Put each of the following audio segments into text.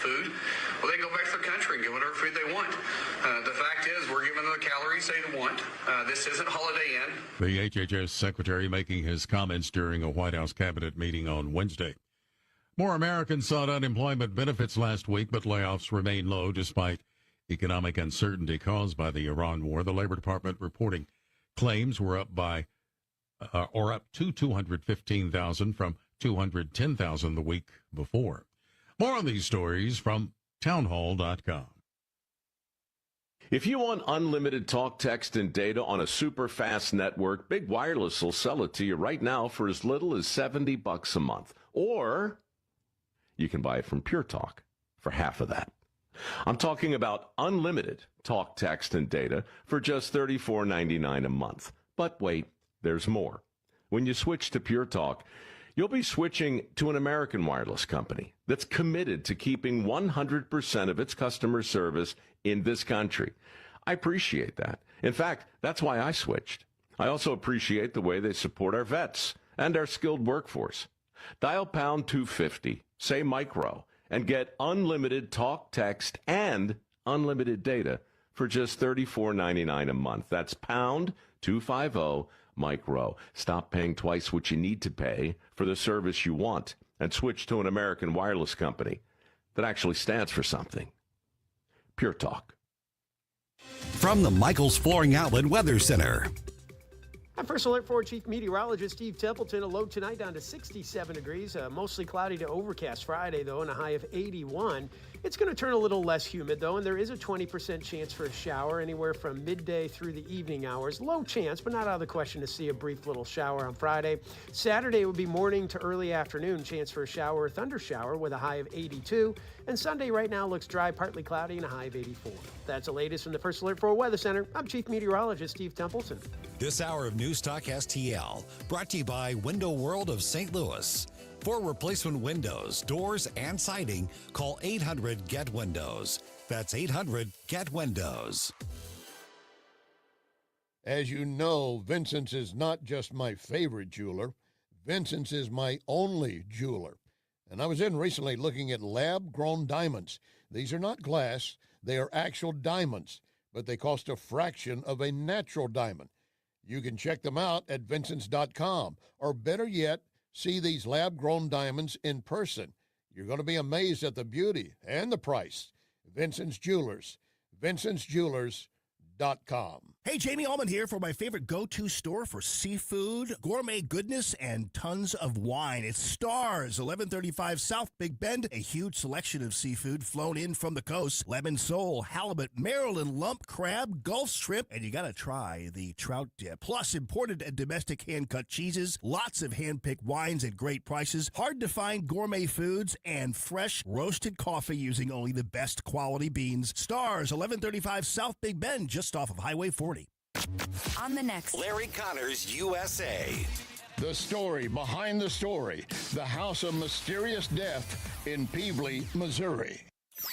food, well, they go back to their country and get whatever food they want. The fact is, we're giving them the calories they want. This isn't Holiday Inn. The HHS secretary making his comments during a White House cabinet meeting on Wednesday. More Americans sought unemployment benefits last week, but layoffs remain low despite economic uncertainty caused by the Iran war. The Labor Department reporting claims were up to 215,000 from 210,000 the week before. More on these stories from townhall.com. If you want unlimited talk, text, and data on a super fast network, Big Wireless will sell it to you right now for as little as $70 a month. Or you can buy it from Pure Talk for half of that. I'm talking about unlimited talk, text, and data for just $34.99 a month. But wait, there's more. When you switch to Pure Talk, you'll be switching to an American wireless company that's committed to keeping 100% of its customer service in this country. I appreciate that. In fact, that's why I switched. I also appreciate the way they support our vets and our skilled workforce. Dial pound 250, say micro, and get unlimited talk, text, and unlimited data for just $34.99 a month. That's pound 250 micro. Stop paying twice what you need to pay for the service you want and switch to an American wireless company that actually stands for something. Pure Talk. From the Michaels Flooring Outlet Weather Center. I'm First Alert 4 Chief Meteorologist Steve Templeton. A low tonight down to 67 degrees. Mostly cloudy to overcast Friday, though, and a high of 81. It's going to turn a little less humid, though, and there is a 20% chance for a shower anywhere from midday through the evening hours. Low chance, but not out of the question to see a brief little shower on Friday. Saturday would be morning to early afternoon. Chance for a shower or thunder shower with a high of 82. And Sunday right now looks dry, partly cloudy, and a high of 84. That's the latest from the First Alert 4 Weather Center. I'm Chief Meteorologist Steve Templeton. This hour of News Talk STL, brought to you by Window World of St. Louis. For replacement windows, doors, and siding, call 800-GET-WINDOWS. That's 800-GET-WINDOWS. As you know, Vincent's is not just my favorite jeweler. Vincent's is my only jeweler. And I was in recently looking at lab-grown diamonds. These are not glass. They are actual diamonds, but they cost a fraction of a natural diamond. You can check them out at Vincents.com, or better yet, see these lab-grown diamonds in person. You're going to be amazed at the beauty and the price. Vincent's Jewelers, VincentsJewelers.com. Hey, Jamie Allman here for my favorite go-to store for seafood, gourmet goodness, and tons of wine. It's Stars, 1135 South Big Bend. A huge selection of seafood flown in from the coast. Lemon sole, halibut, Maryland lump crab, Gulf shrimp, and you gotta try the trout dip. Plus, imported and domestic hand-cut cheeses, lots of hand-picked wines at great prices, hard-to-find gourmet foods, and fresh roasted coffee using only the best quality beans. Stars, 1135 South Big Bend, just off of Highway 40. On the next Larry Connors, USA. The story behind the story. The house of mysterious death in Peebly, Missouri.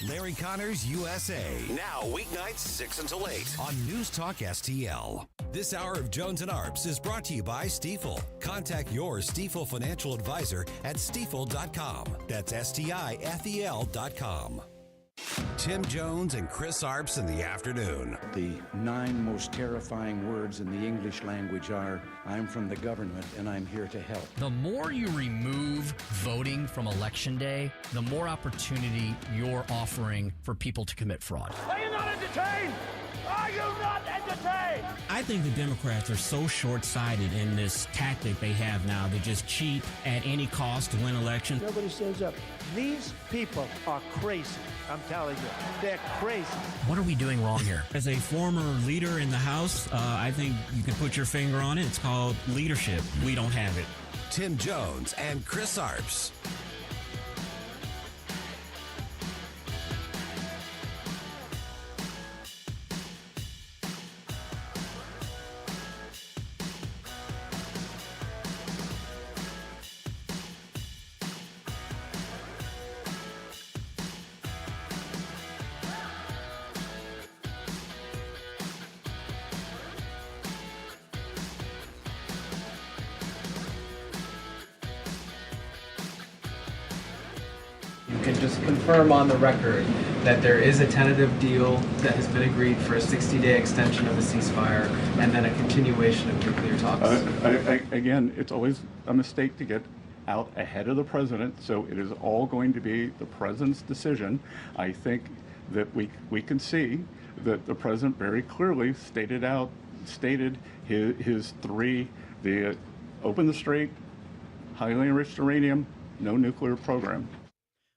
Larry Connors, USA. Now, weeknights 6 until 8 on News Talk STL. This hour of Jones and Arps is brought to you by Stifel. Contact your Stifel financial advisor at stifel.com. That's STIFEL.com. Tim Jones and Chris Arps in the afternoon. The 9 most terrifying words in the English language are, I'm from the government and I'm here to help. The more you remove voting from Election Day, the more opportunity you're offering for people to commit fraud. Are you not entertained? Are you not entertained? I think the Democrats are so short-sighted in this tactic they have now. They just cheat at any cost to win elections. Nobody stands up. These people are crazy. I'm telling you, they're crazy. What are we doing wrong here? As a former leader in the House, I think you can put your finger on it. It's called leadership. We don't have it. Tim Jones and Chris Arps. can just confirm on the record that there is a tentative deal that has been agreed for a 60-day extension of the ceasefire and then a continuation of nuclear talks. Again, it's always a mistake to get out ahead of the president, so it is all going to be the president's decision. I think that we can see that the president very clearly stated his three: the open the strait, highly enriched uranium, no nuclear program.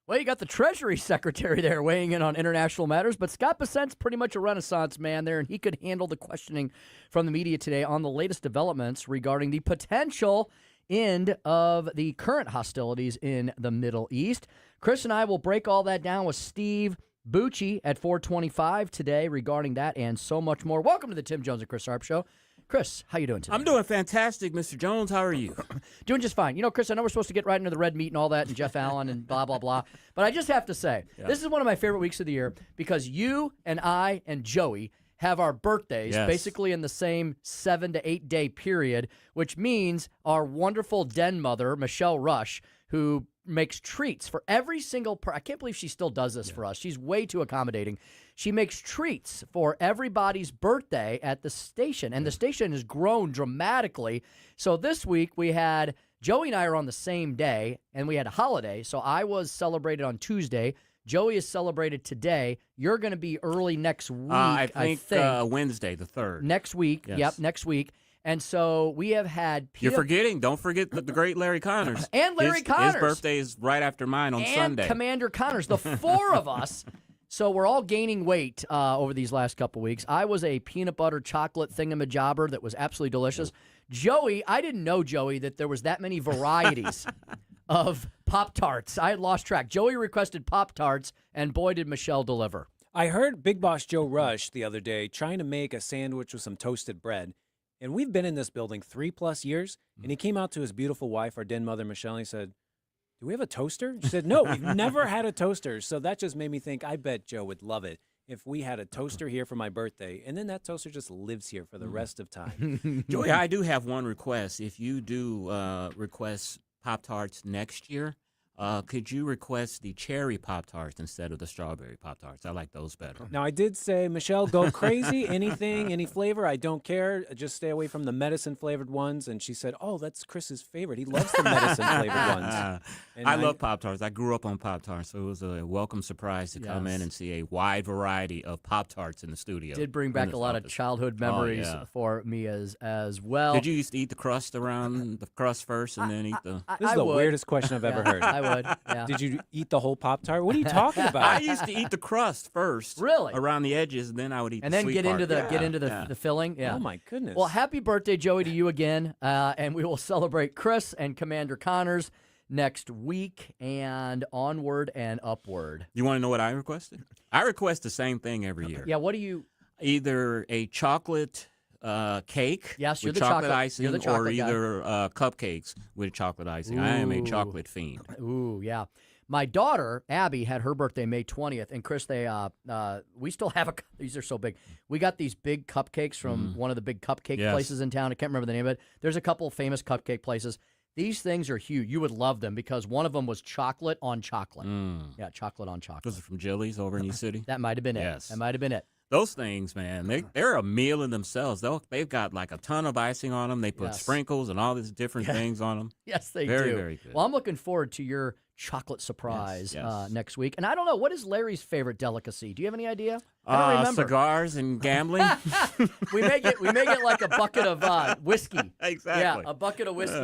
Well, you got the Treasury Secretary there weighing in on international matters, but Scott Bessent's pretty much a Renaissance man there, and he could handle the questioning from the media today on the latest developments regarding the potential end of the current hostilities in the Middle East. Chris and I will break all that down with Steve Bucci at 425 today regarding that and so much more. Welcome to the Tim Jones and Chris Arps Show. Chris, how you doing today? I'm doing fantastic, Mr. Jones. How are you? Doing just fine. You know, Chris, I know we're supposed to get right into the red meat and all that and Jeff Allen and blah, blah, blah. But I just have to say, This is one of my favorite weeks of the year because you and I and Joey have our birthdays basically in the same 7 to 8 day period, which means our wonderful den mother, Michelle Rush, who makes treats for every single I can't believe she still does this for us. She's way too accommodating. She makes treats for everybody's birthday at the station, and the station has grown dramatically. So this week we had, Joey and I are on the same day, and we had a holiday. So I was celebrated on Tuesday. Joey is celebrated today. You're going to be early next week, I think. Wednesday, the 3rd. Next week. Yes. Yep, next week. And so we have had... You're forgetting. Don't forget the great Larry Connors. And Larry Connors. His birthday is right after mine on Sunday. And Commander Connors. The four of us. So we're all gaining weight over these last couple weeks. I was a peanut butter chocolate thingamajobber that was absolutely delicious. Joey, I didn't know, Joey, that there was that many varieties of Pop-Tarts. I had lost track. Joey requested Pop-Tarts, and boy, did Michelle deliver. I heard Big Boss Joe Rush the other day trying to make a sandwich with some toasted bread. And we've been in this building 3+ years, and he came out to his beautiful wife, our den mother, Michelle, and he said, "Do we have a toaster?" She said, "No, we've never had a toaster." So that just made me think, I bet Joe would love it if we had a toaster here for my birthday, and then that toaster just lives here for the rest of time. Joey, I do have one request. If you do request Pop-Tarts next year, could you request the cherry Pop-Tarts instead of the strawberry Pop-Tarts? I like those better. Now, I did say, Michelle, go crazy. Anything, any flavor, I don't care. Just stay away from the medicine-flavored ones. And she said, oh, that's Chris's favorite. He loves the medicine-flavored ones. And I love Pop-Tarts. I grew up on Pop-Tarts, so it was a welcome surprise to come in and see a wide variety of Pop-Tarts in the studio. Did bring back a lot of childhood memories for me as well. Did you used to eat the crust around the crust first and then eat the... This is the weirdest question I've ever heard. I would, yeah. Did you eat the whole Pop-Tart? What are you talking about? I used to eat the crust first. Really? Around the edges, and then I would eat and the then sweet get part. into the filling. Yeah. Oh, my goodness. Well, happy birthday, Joey, to you again. And we will celebrate Chris and Commander Connors next week and onward and upward. You want to know what I requested? I request the same thing every year. Yeah, what do you... Either a chocolate cake you're with the chocolate icing, you're the chocolate or either cupcakes with chocolate icing. I am a chocolate fiend. Ooh, yeah. My daughter, Abby, had her birthday May 20th, and Chris, we still have these are so big. We got these big cupcakes from one of the big cupcake places in town. I can't remember the name of it. There's a couple of famous cupcake places. These things are huge. You would love them because one of them was chocolate on chocolate. Yeah, chocolate on chocolate. Was it from Jilly's over in East City? That might have been it. Yes. That might have been it. Those things, man, they're a meal in themselves. They've got like a ton of icing on them. They put sprinkles and all these different things on them. Yes, they do. Very good. Well, I'm looking forward to your chocolate surprise next week. And I don't know, what is Larry's favorite delicacy? Do you have any idea? I don't remember. Cigars and gambling. we may get like a bucket of whiskey. Exactly. Yeah, a bucket of whiskey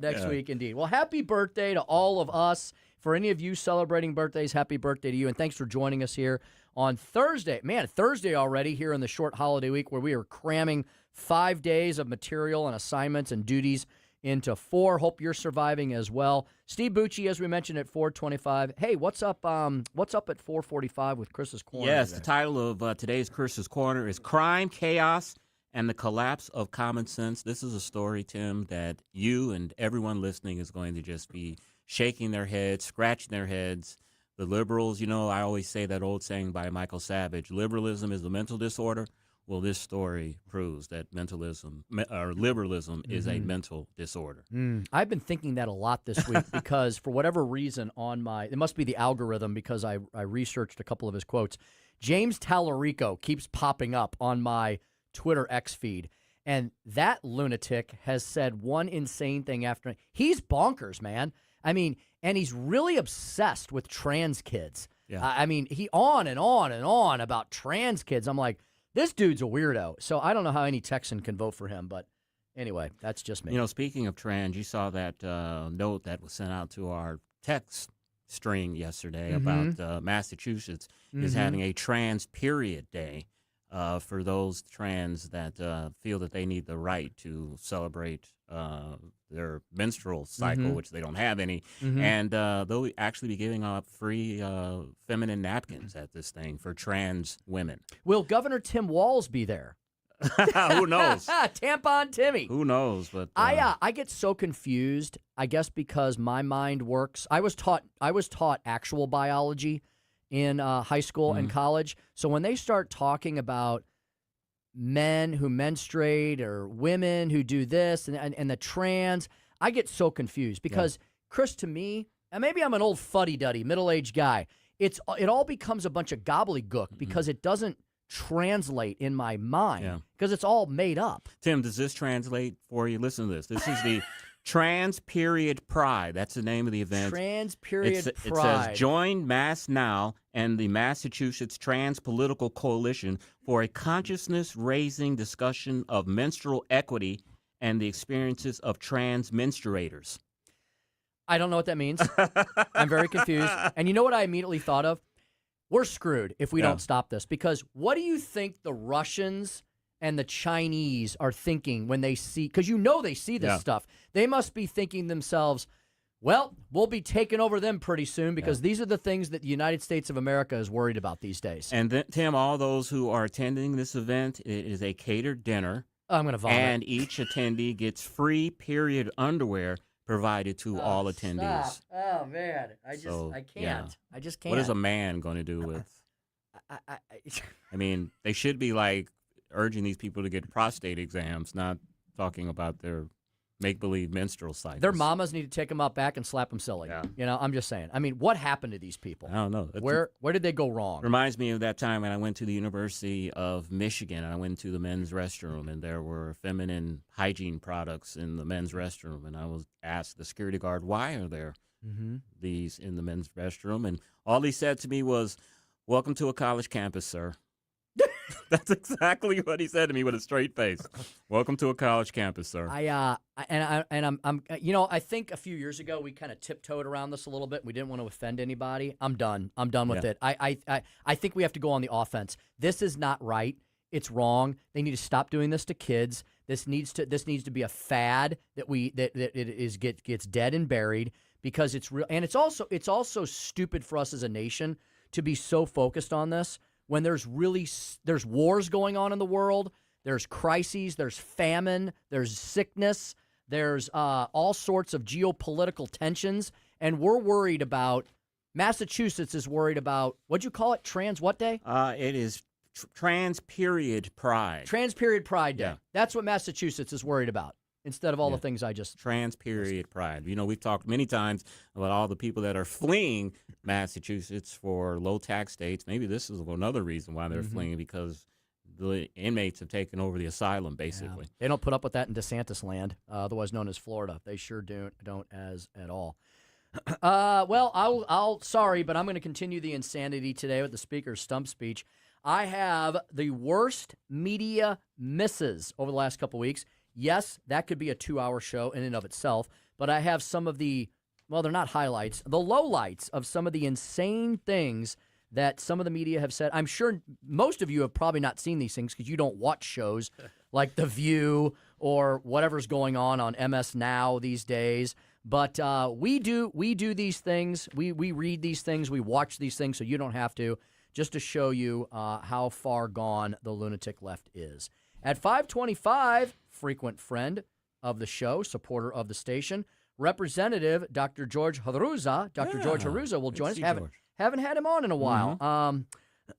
next week, indeed. Well, happy birthday to all of us. For any of you celebrating birthdays, happy birthday to you. And thanks for joining us here on Thursday. Man, Thursday already here in the short holiday week where we are cramming 5 days of material and assignments and duties into 4. Hope you're surviving as well. Steve Bucci, as we mentioned, at 4:25. Hey, what's up at 4:45 with Chris's Corner? Yes, today? The title of today's Chris's Corner is Crime, Chaos, and the Collapse of Common Sense. This is a story, Tim, that you and everyone listening is going to just be shaking their heads, scratching their heads. The liberals, I always say that old saying by Michael Savage, liberalism is a mental disorder, Well, this story proves that liberalism is a mental disorder. I've been thinking that a lot this week because for whatever reason it must be the algorithm because I researched a couple of his quotes. James Tallarico keeps popping up on my Twitter X feed. And that lunatic has said one insane thing after. He's bonkers, man. I mean, and he's really obsessed with trans kids. Yeah. I mean, he on and on and on about trans kids. I'm like, this dude's a weirdo. So I don't know how any Texan can vote for him, but anyway, that's just me. You know, speaking of trans, you saw that note that was sent out to our text string yesterday about Massachusetts is having a trans period day for those trans that feel that they need the right to celebrate their menstrual cycle, which they don't have any. And they'll actually be giving out free feminine napkins at this thing for trans women. Will Governor Tim Walz be there? Who knows? Tampon Timmy. Who knows? But I get so confused. I guess because my mind works. I was taught actual biology in high school and college. So when they start talking about men who menstruate or women who do this and the trans, I get so confused because, Chris, to me, and maybe I'm an old fuddy-duddy, middle-aged guy, it all becomes a bunch of gobbledygook because it doesn't translate in my mind because it's all made up. Tim, does this translate for you? Listen to this. This is the Trans Period Pride. That's the name of the event. Trans Period Pride. It says, join Mass Now and the Massachusetts Trans Political Coalition for a consciousness-raising discussion of menstrual equity and the experiences of trans menstruators. I don't know what that means. I'm very confused. And you know what I immediately thought of? We're screwed if we don't stop this. Because what do you think the Russians and the Chinese are thinking when they see, because they see this stuff. They must be thinking themselves, well, we'll be taking over them pretty soon because these are the things that the United States of America is worried about these days. And then, Tim, all those who are attending this event, it is a catered dinner. I'm going to vomit. And each attendee gets free period underwear provided to all attendees. Stop. Oh, man. I can't. Yeah. I just can't. What is a man going to do with? I mean, they should be like urging these people to get prostate exams, not talking about their make-believe menstrual cycles. Their mamas need to take them out back and slap them silly. Yeah. You know, I'm just saying. I mean, what happened to these people? I don't know. Where did they go wrong? Reminds me of that time when I went to the University of Michigan. I went to the men's restroom, and there were feminine hygiene products in the men's restroom. And I was asked the security guard, why are there these in the men's restroom? And all he said to me was, welcome to a college campus, sir. That's exactly what he said to me with a straight face. Welcome to a college campus, sir. I'm I think a few years ago we kind of tiptoed around this a little bit. We didn't want to offend anybody. I'm done with it. I think we have to go on the offense. This is not right. It's wrong. They need to stop doing this to kids. This needs to be a fad that gets dead and buried because it's real. And it's also stupid for us as a nation to be so focused on this. When there's wars going on in the world, there's crises, there's famine, there's sickness, there's all sorts of geopolitical tensions, and we're worried about, Massachusetts is worried about, what'd you call it, Trans what day? It is Trans Period Pride. Trans Period Pride Day. Yeah. That's what Massachusetts is worried about. Instead of all the things I just... Trans Period Pride. You know, we've talked many times about all the people that are fleeing Massachusetts for low tax states. Maybe this is another reason why they're fleeing, because the inmates have taken over the asylum, basically. Yeah. They don't put up with that in DeSantis land, otherwise known as Florida. They sure don't at all. Well, sorry, but I'm going to continue the insanity today with the Speaker's stump speech. I have the worst media misses over the last couple weeks. Yes, that could be a 2-hour show in and of itself, but I have some of the, well, they're not highlights, the lowlights of some of the insane things that some of the media have said. I'm sure most of you have probably not seen these things because you don't watch shows like The View or whatever's going on MS Now these days. But we do these things. We read these things. We watch these things so you don't have to, just to show you how far gone the lunatic left is. At 5:25, frequent friend of the show, supporter of the station, Representative Dr. George Hruza. George Hruza will join us. Haven't had him on in a while.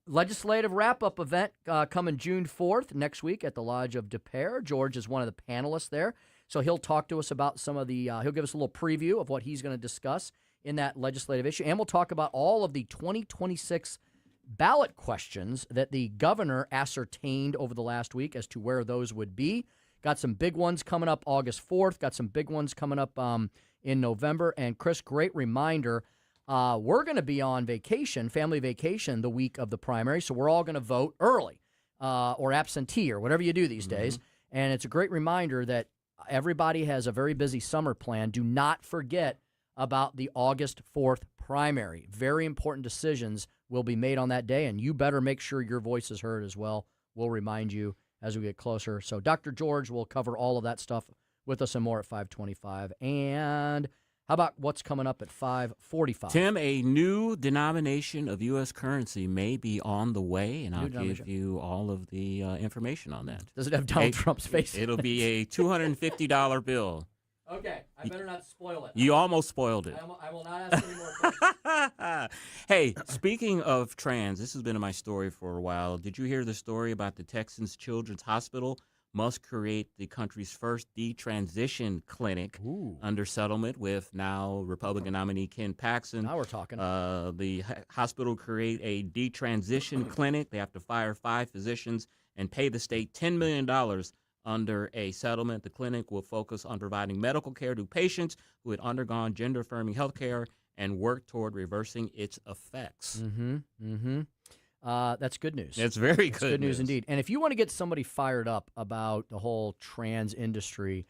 Legislative wrap-up event coming June 4th next week at the Lodge of DePere. George is one of the panelists there, so he'll talk to us about some of the he'll give us a little preview of what he's going to discuss in that legislative issue, and we'll talk about all of the 2026 ballot questions that the governor ascertained over the last week as to where those would be. Got some big ones coming up August 4th, got some big ones coming up in November, and Chris, great reminder, we're going to be on vacation, family vacation, the week of the primary, so we're all going to vote early or absentee or whatever you do these days. And it's a great reminder that everybody has a very busy summer plan. Do not forget about the August 4th primary. Very important decisions will be made on that day, and you better make sure your voice is heard as well. We'll remind you as we get closer. So Dr. George will cover all of that stuff with us and more at 5:25. And how about what's coming up at 5:45? Tim, a new denomination of U.S. currency may be on the way, and I'll give you all of the information on that. Does it have Donald Trump's face? It'll be a $250 bill. Okay, I better not spoil it. You almost spoiled it. I will not ask any more questions. Hey, speaking of trans, this has been in my story for a while. Did you hear the story about the Texas Children's Hospital must create the country's first detransition clinic under settlement with now Republican nominee Ken Paxton? Now we're talking. The hospital create a detransition clinic. They have to fire 5 physicians and pay the state $10 million under a settlement. The clinic will focus on providing medical care to patients who had undergone gender-affirming health care and work toward reversing its effects. That's good news. It's very good news indeed. And if you want to get somebody fired up about the whole trans industry,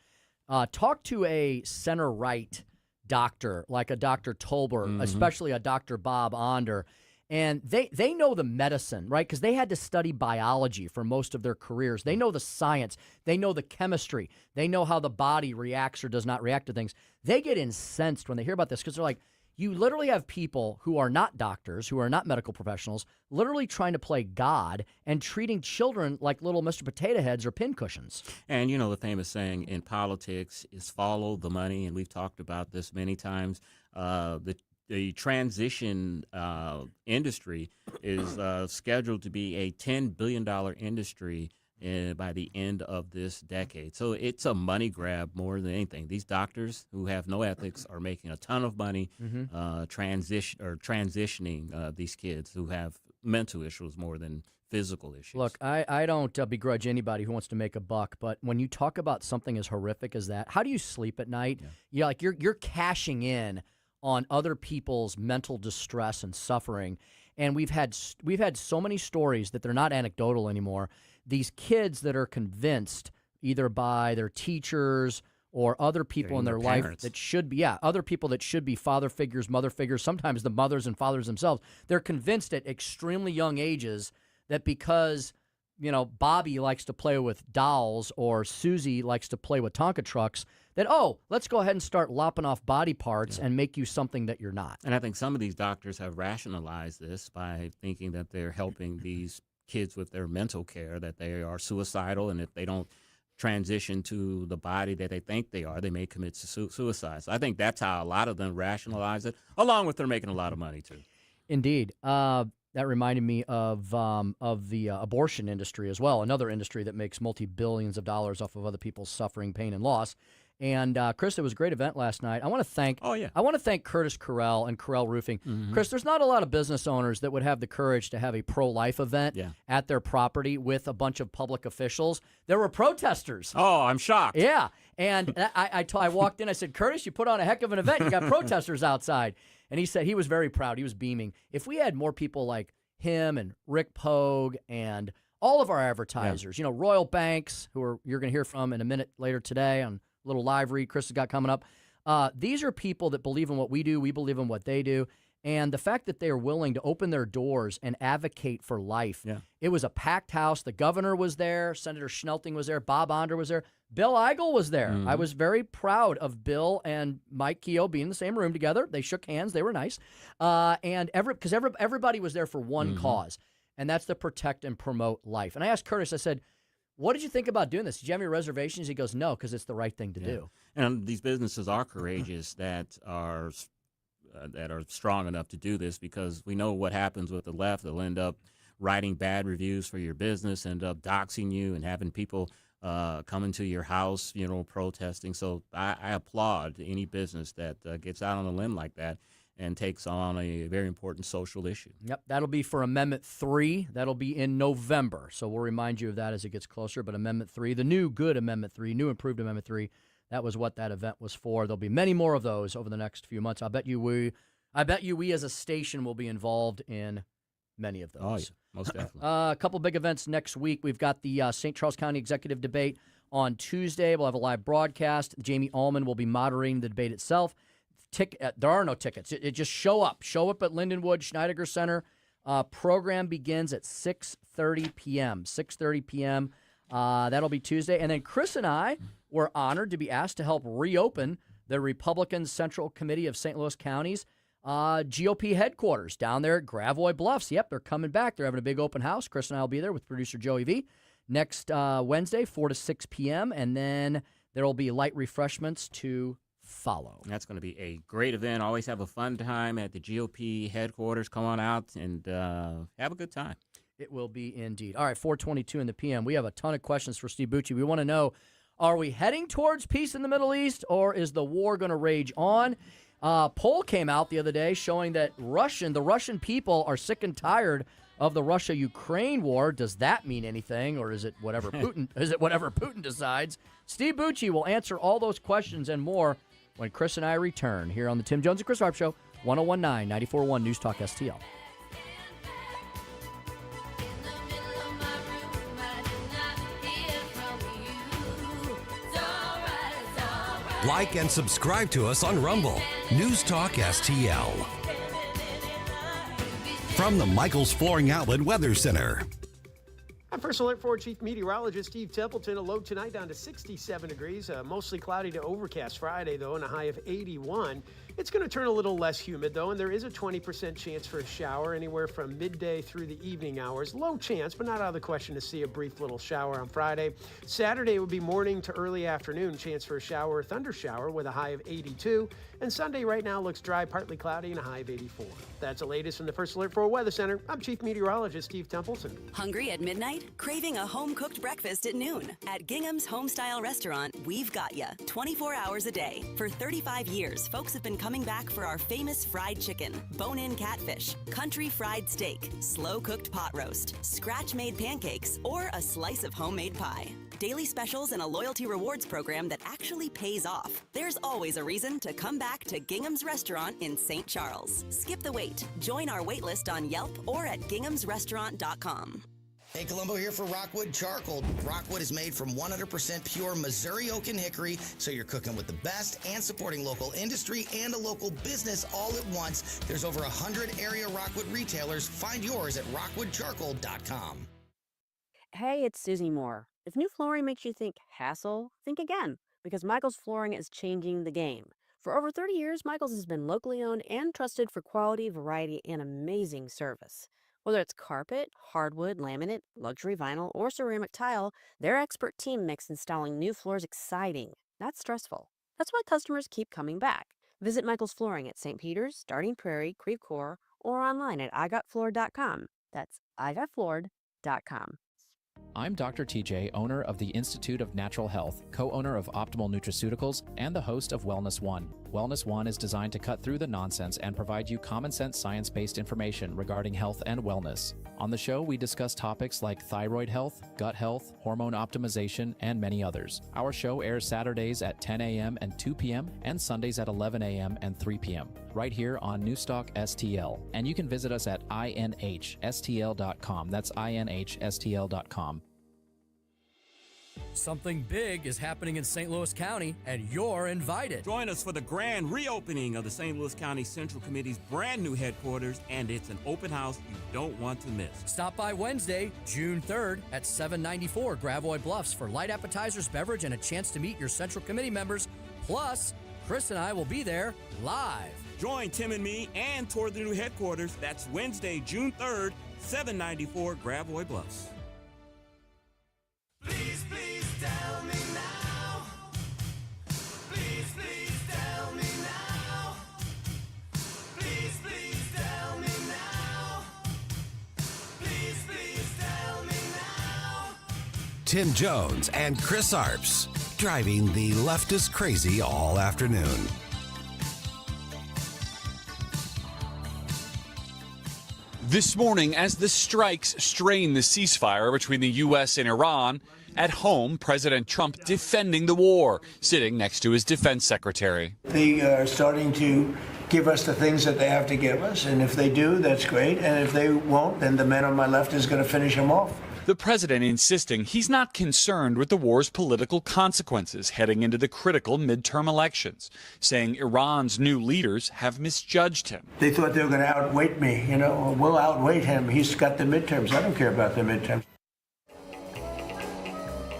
talk to a center-right doctor, like a Dr. Tolber, especially a Dr. Bob Onder. And they know the medicine, right? Because they had to study biology for most of their careers. They know the science. They know the chemistry. They know how the body reacts or does not react to things. They get incensed when they hear about this because they're like, you literally have people who are not doctors, who are not medical professionals, literally trying to play God and treating children like little Mr. Potato Heads or pincushions. And you know the famous saying in politics is follow the money, and we've talked about this many times. The transition industry is scheduled to be a $10 billion industry by the end of this decade. So it's a money grab more than anything. These doctors who have no ethics are making a ton of money transitioning these kids who have mental issues more than physical issues. Look, I don't begrudge anybody who wants to make a buck, but when you talk about something as horrific as that, how do you sleep at night? Yeah. You're cashing in on other people's mental distress and suffering. And we've had so many stories that they're not anecdotal anymore. These kids that are convinced either by their teachers or other people in their life that should be, other people that should be father figures, mother figures, sometimes the mothers and fathers themselves, they're convinced at extremely young ages that because, Bobby likes to play with dolls or Susie likes to play with Tonka trucks, that, let's go ahead and start lopping off body parts and make you something that you're not. And I think some of these doctors have rationalized this by thinking that they're helping these kids with their mental care, that they are suicidal, and if they don't transition to the body that they think they are, they may commit suicide. So I think that's how a lot of them rationalize it, along with they're making a lot of money, too. Indeed. That reminded me of the abortion industry as well, another industry that makes multi-billions of dollars off of other people's suffering, pain, and loss. And Chris, it was a great event last night. I want to thank Curtis Carell and Carell Roofing. Chris, there's not a lot of business owners that would have the courage to have a pro-life event at their property with a bunch of public officials. There were protesters. Oh, I'm shocked. Yeah, and I walked in. I said, Curtis, you put on a heck of an event. You got protesters outside. And he said he was very proud. He was beaming. If we had more people like him and Rick Pogue and all of our advertisers, Royal Banks, who you're going to hear from in a minute later today on a little live read Chris has got coming up. These are people that believe in what we do. We believe in what they do. And the fact that they are willing to open their doors and advocate for life. Yeah. It was a packed house. The governor was there. Senator Schnelting was there. Bob Onder was there. Bill Eigel was there. I was very proud of Bill and Mike Keogh being in the same room together. They shook hands. They were nice. And everybody was there for one cause, and that's to protect and promote life. And I asked Curtis, I said, what did you think about doing this? Did you have any reservations? He goes, no, because it's the right thing to do. And these businesses are courageous that are strong enough to do this, because we know what happens with the left. They'll end up writing bad reviews for your business, end up doxing you and having people coming to your house, protesting. So I applaud any business that gets out on a limb like that and takes on a very important social issue. Yep, that'll be for Amendment 3. That'll be in November. So we'll remind you of that as it gets closer. But Amendment 3, the new good Amendment 3, new improved Amendment 3, that was what that event was for. There'll be many more of those over the next few months. I bet you we as a station will be involved in many of those. Oh, yeah, most definitely. A couple big events next week. We've got the St. Charles County Executive Debate on Tuesday. We'll have a live broadcast. Jamie Allman will be moderating the debate itself. There are no tickets. It just show up. Show up at Lindenwood Schneider Center. Program begins at 6:30 p.m. 6:30 p.m. That'll be Tuesday. And then Chris and I were honored to be asked to help reopen the Republican Central Committee of St. Louis County's GOP headquarters down there at Gravois Bluffs. Yep, they're coming back. They're having a big open house. Chris and I will be there with producer Joey V. Next Wednesday, 4 to 6 p.m. And then there will be light refreshments to follow. That's going to be a great event. Always have a fun time at the GOP headquarters. Come on out and have a good time. It will be indeed. All right, 4:22 in the p.m. We have a ton of questions for Steve Bucci. We want to know, are we heading towards peace in the Middle East, or is the war going to rage on? Poll came out the other day showing that the Russian people are sick and tired of the Russia-Ukraine war. Does that mean anything, or is it whatever Putin decides? Steve Bucci will answer all those questions and more when Chris and I return here on the Tim Jones and Chris Arps Show, 101.9, 94.1 News Talk STL. Like and subscribe to us on Rumble. News Talk STL. From the Michaels Flooring Outlet Weather Center. I'm First Alert 4 Chief Meteorologist Steve Templeton. A low tonight down to 67 degrees. Mostly cloudy to overcast Friday, though, and a high of 81. It's going to turn a little less humid, though, and there is a 20% chance for a shower anywhere from midday through the evening hours. Low chance, but not out of the question to see a brief little shower on Friday. Saturday would be morning to early afternoon. Chance for a shower or thunder shower with a high of 82. And Sunday right now looks dry, partly cloudy, and a high of 84. That's the latest from the First Alert 4 Weather Center. I'm Chief Meteorologist Steve Templeton. Hungry at midnight? Craving a home-cooked breakfast at noon? At Gingham's Homestyle Restaurant, we've got ya 24 hours a day. For 35 years, folks have been coming back for our famous fried chicken, bone-in catfish, country fried steak, slow-cooked pot roast, scratch-made pancakes, or a slice of homemade pie. Daily specials and a loyalty rewards program that actually pays off. There's always a reason to come back to Gingham's Restaurant in St. Charles. Skip the wait. Join our wait list on Yelp or at ginghamsrestaurant.com. Hey, Columbo here for Rockwood Charcoal. Rockwood is made from 100% pure Missouri oak and hickory, so you're cooking with the best and supporting local industry and a local business all at once. There's over 100 area Rockwood retailers. Find yours at rockwoodcharcoal.com. Hey, it's Susie Moore. If new flooring makes you think hassle, think again, because Michaels Flooring is changing the game. For over 30 years, Michaels has been locally owned and trusted for quality, variety, and amazing service. Whether it's carpet, hardwood, laminate, luxury vinyl, or ceramic tile, their expert team makes installing new floors exciting, not stressful. That's why customers keep coming back. Visit Michaels Flooring at St. Peter's, Starting Prairie, Creve Coeur, or online at igotfloored.com. That's igotfloored.com. I'm Dr. TJ, owner of the Institute of Natural Health, co-owner of Optimal Nutraceuticals, and the host of Wellness One. Wellness One is designed to cut through the nonsense and provide you common-sense science-based information regarding health and wellness. On the show, we discuss topics like thyroid health, gut health, hormone optimization, and many others. Our show airs Saturdays at 10 a.m. and 2 p.m. and Sundays at 11 a.m. and 3 p.m. right here on Newstalk STL. And you can visit us at inhstl.com. That's inhstl.com. Something big is happening in St. Louis County, and you're invited. Join us for the grand reopening of the St. Louis County Central Committee's brand new headquarters, and it's an open house you don't want to miss. Stop by Wednesday, June 3rd at 794 Gravois Bluffs for light appetizers, beverage, and a chance to meet your Central Committee members. Plus, Chris and I will be there live. Join Tim and me and tour the new headquarters. That's Wednesday, June 3rd, 794 Gravois Bluffs. Please, please tell me now. Please, please tell me now. Please, please tell me now. Please, please. Tim Jones and Chris Arps, driving the leftist crazy all afternoon. This morning, as the strikes strain the ceasefire between the U.S. and Iran, at home, President Trump defending the war, sitting next to his defense secretary. They are starting to give us the things that they have to give us, and if they do, that's great, and if they won't, then the man on my left is going to finish them off. The president insisting he's not concerned with the war's political consequences heading into the critical midterm elections, saying Iran's new leaders have misjudged him. They thought they were going to outweight me, we'll outweight him. He's got the midterms. I don't care about the midterms.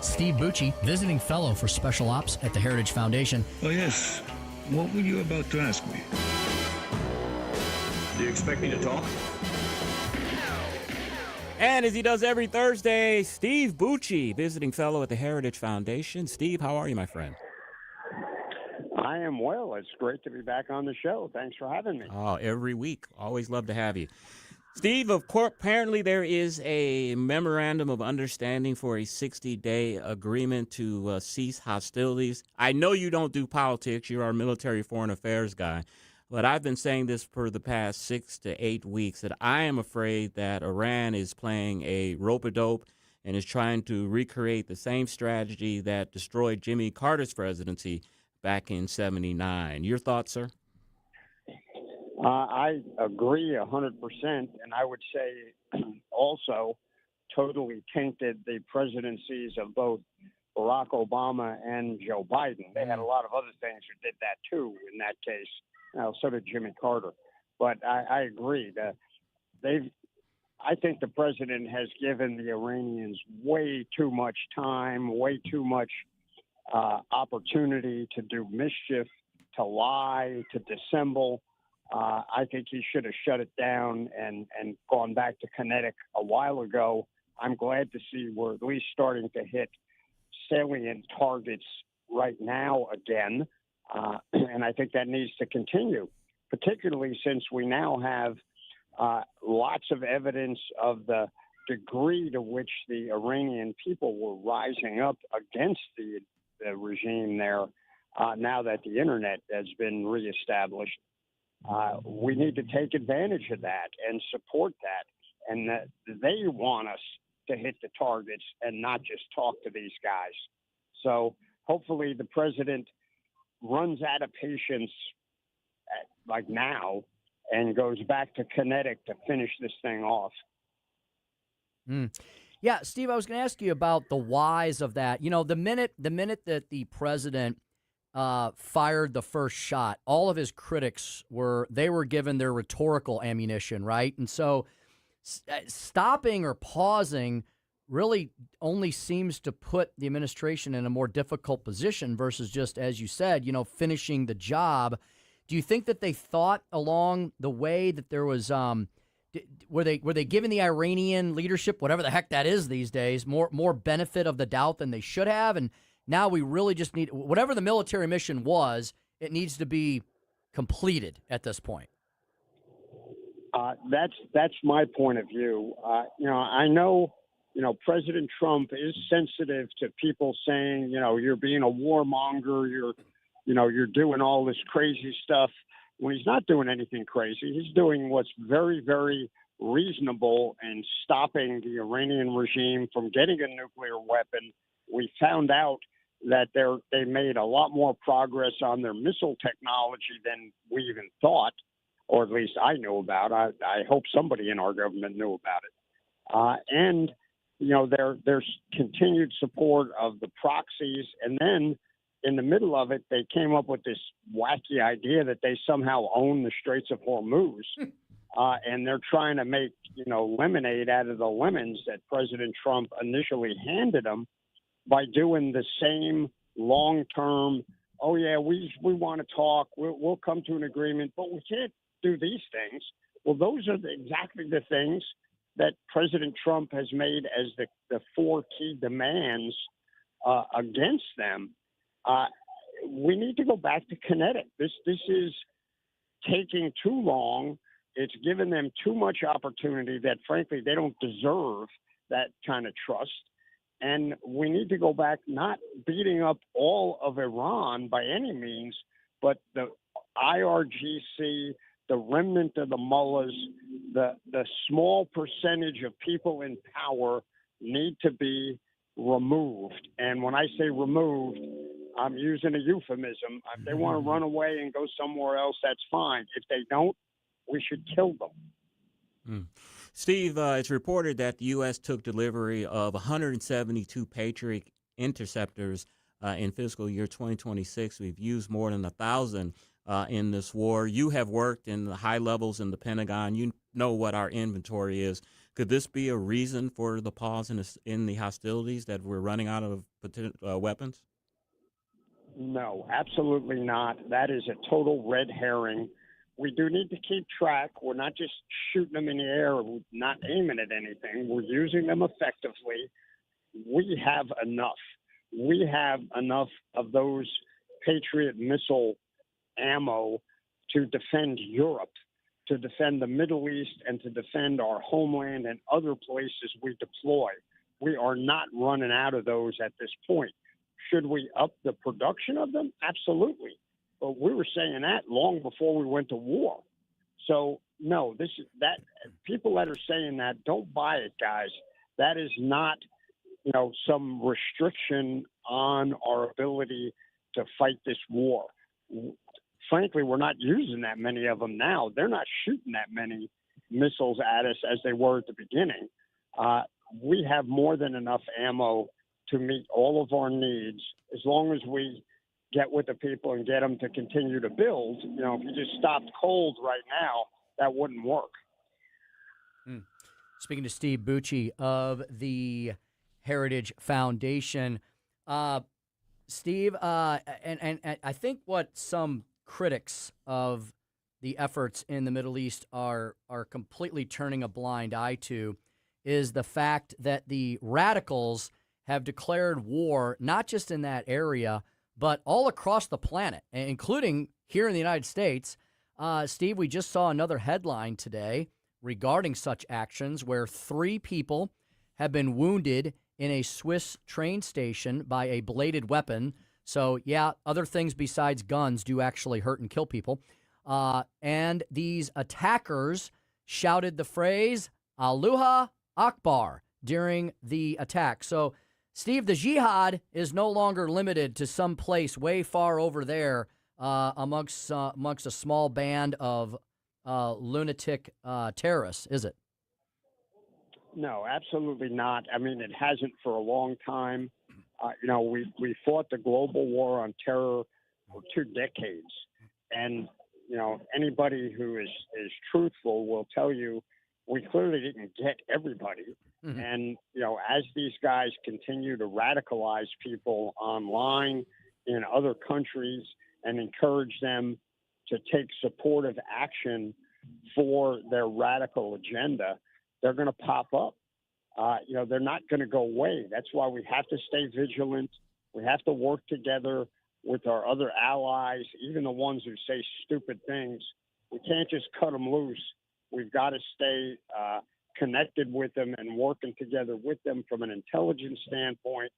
Steve Bucci, visiting fellow for Special Ops at the Heritage Foundation. Oh, yes. What were you about to ask me? Do you expect me to talk? And as he does every Thursday, Steve Bucci, visiting fellow at the Heritage Foundation. Steve, how are you, my friend? I am well. It's great to be back on the show. Thanks for having me. Oh, every week. Always love to have you. Steve, of course, apparently there is a memorandum of understanding for a 60-day agreement to cease hostilities. I know you don't do politics. You're our military foreign affairs guy. But I've been saying this for the past 6 to 8 weeks, that I am afraid that Iran is playing a rope-a-dope and is trying to recreate the same strategy that destroyed Jimmy Carter's presidency back in '79. Your thoughts, sir? I agree 100%, and I would say also totally tainted the presidencies of both Barack Obama and Joe Biden. They had a lot of other things that did that, too, in that case. So did Jimmy Carter. But I agree. I think the president has given the Iranians way too much time, way too much opportunity to do mischief, to lie, to dissemble. I think he should have shut it down and gone back to kinetic a while ago. I'm glad to see we're at least starting to hit salient targets right now again. And I think that needs to continue, particularly since we now have lots of evidence of the degree to which the Iranian people were rising up against the regime there now that the Internet has been reestablished. We need to take advantage of that and support that. And that they want us to hit the targets and not just talk to these guys. So hopefully the president runs out of patience like now and goes back to kinetic to finish this thing off. Yeah, Steve, I was going to ask you about the whys of that. The minute that the president fired the first shot, all of his critics were given their rhetorical ammunition, right? And so stopping or pausing really only seems to put the administration in a more difficult position versus just, as you said, finishing the job. Do you think that they thought along the way that there was were they giving the Iranian leadership, whatever the heck that is these days, more benefit of the doubt than they should have? And now we really just need, whatever the military mission was, it needs to be completed at this point. That's my point of view. I know. President Trump is sensitive to people saying, you're being a warmonger, you're doing all this crazy stuff. When he's not doing anything crazy, he's doing what's very, very reasonable in stopping the Iranian regime from getting a nuclear weapon. We found out that they made a lot more progress on their missile technology than we even thought, or at least I knew about. I hope somebody in our government knew about it. And there's continued support of the proxies. And then in the middle of it, they came up with this wacky idea that they somehow own the Straits of Hormuz. And they're trying to make, lemonade out of the lemons that President Trump initially handed them by doing the same long-term, oh, yeah, we want to talk, we'll come to an agreement, but we can't do these things. Well, those are exactly the things that President Trump has made as the four key demands against them. We need to go back to kinetic. This is taking too long. It's given them too much opportunity that, frankly, they don't deserve that kind of trust. And we need to go back, not beating up all of Iran by any means, but the IRGC, the remnant of the mullahs, the small percentage of people in power need to be removed. And when I say removed, I'm using a euphemism. If they want to run away and go somewhere else, that's fine. If they don't, we should kill them. Steve, it's reported that the U.S. took delivery of 172 Patriot interceptors in fiscal year 2026. We've used more than 1,000 in this war. You have worked in the high levels in the Pentagon. You know what our inventory is. Could this be a reason for the pause in the hostilities, that we're running out of weapons? No, absolutely not. That is a total red herring. We do need to keep track. We're not just shooting them in the air, not aiming at anything. We're using them effectively. We have enough. We have enough of those Patriot missile ammo to defend Europe, to defend the Middle East, and to defend our homeland and other places we deploy. We are not running out of those at this point. Should we up the production of them? Absolutely. But we were saying that long before we went to war. So, no, people that are saying that, don't buy it, guys. That is not, some restriction on our ability to fight this war. Frankly, we're not using that many of them now. They're not shooting that many missiles at us as they were at the beginning. We have more than enough ammo to meet all of our needs as long as we get with the people and get them to continue to build. If you just stopped cold right now, that wouldn't work. Speaking to Steve Bucci of the Heritage Foundation, Steve, and I think what some critics of the efforts in the Middle East are completely turning a blind eye to is the fact that the radicals have declared war not just in that area, but all across the planet, including here in the United States. Steve, we just saw another headline today regarding such actions where 3 people have been wounded in a Swiss train station by a bladed weapon. So, yeah, other things besides guns do actually hurt and kill people. And these attackers shouted the phrase, Allahu Akbar, during the attack. So, Steve, the jihad is no longer limited to some place way far over there amongst a small band of lunatic terrorists, is it? No, absolutely not. I mean, it hasn't for a long time. We fought the global war on terror for 2 decades. And, anybody who is truthful will tell you we clearly didn't get everybody. Mm-hmm. And, as these guys continue to radicalize people online in other countries and encourage them to take supportive action for their radical agenda, they're going to pop up. They're not going to go away. That's why we have to stay vigilant. We have to work together with our other allies, even the ones who say stupid things. We can't just cut them loose. We've got to stay connected with them and working together with them from an intelligence standpoint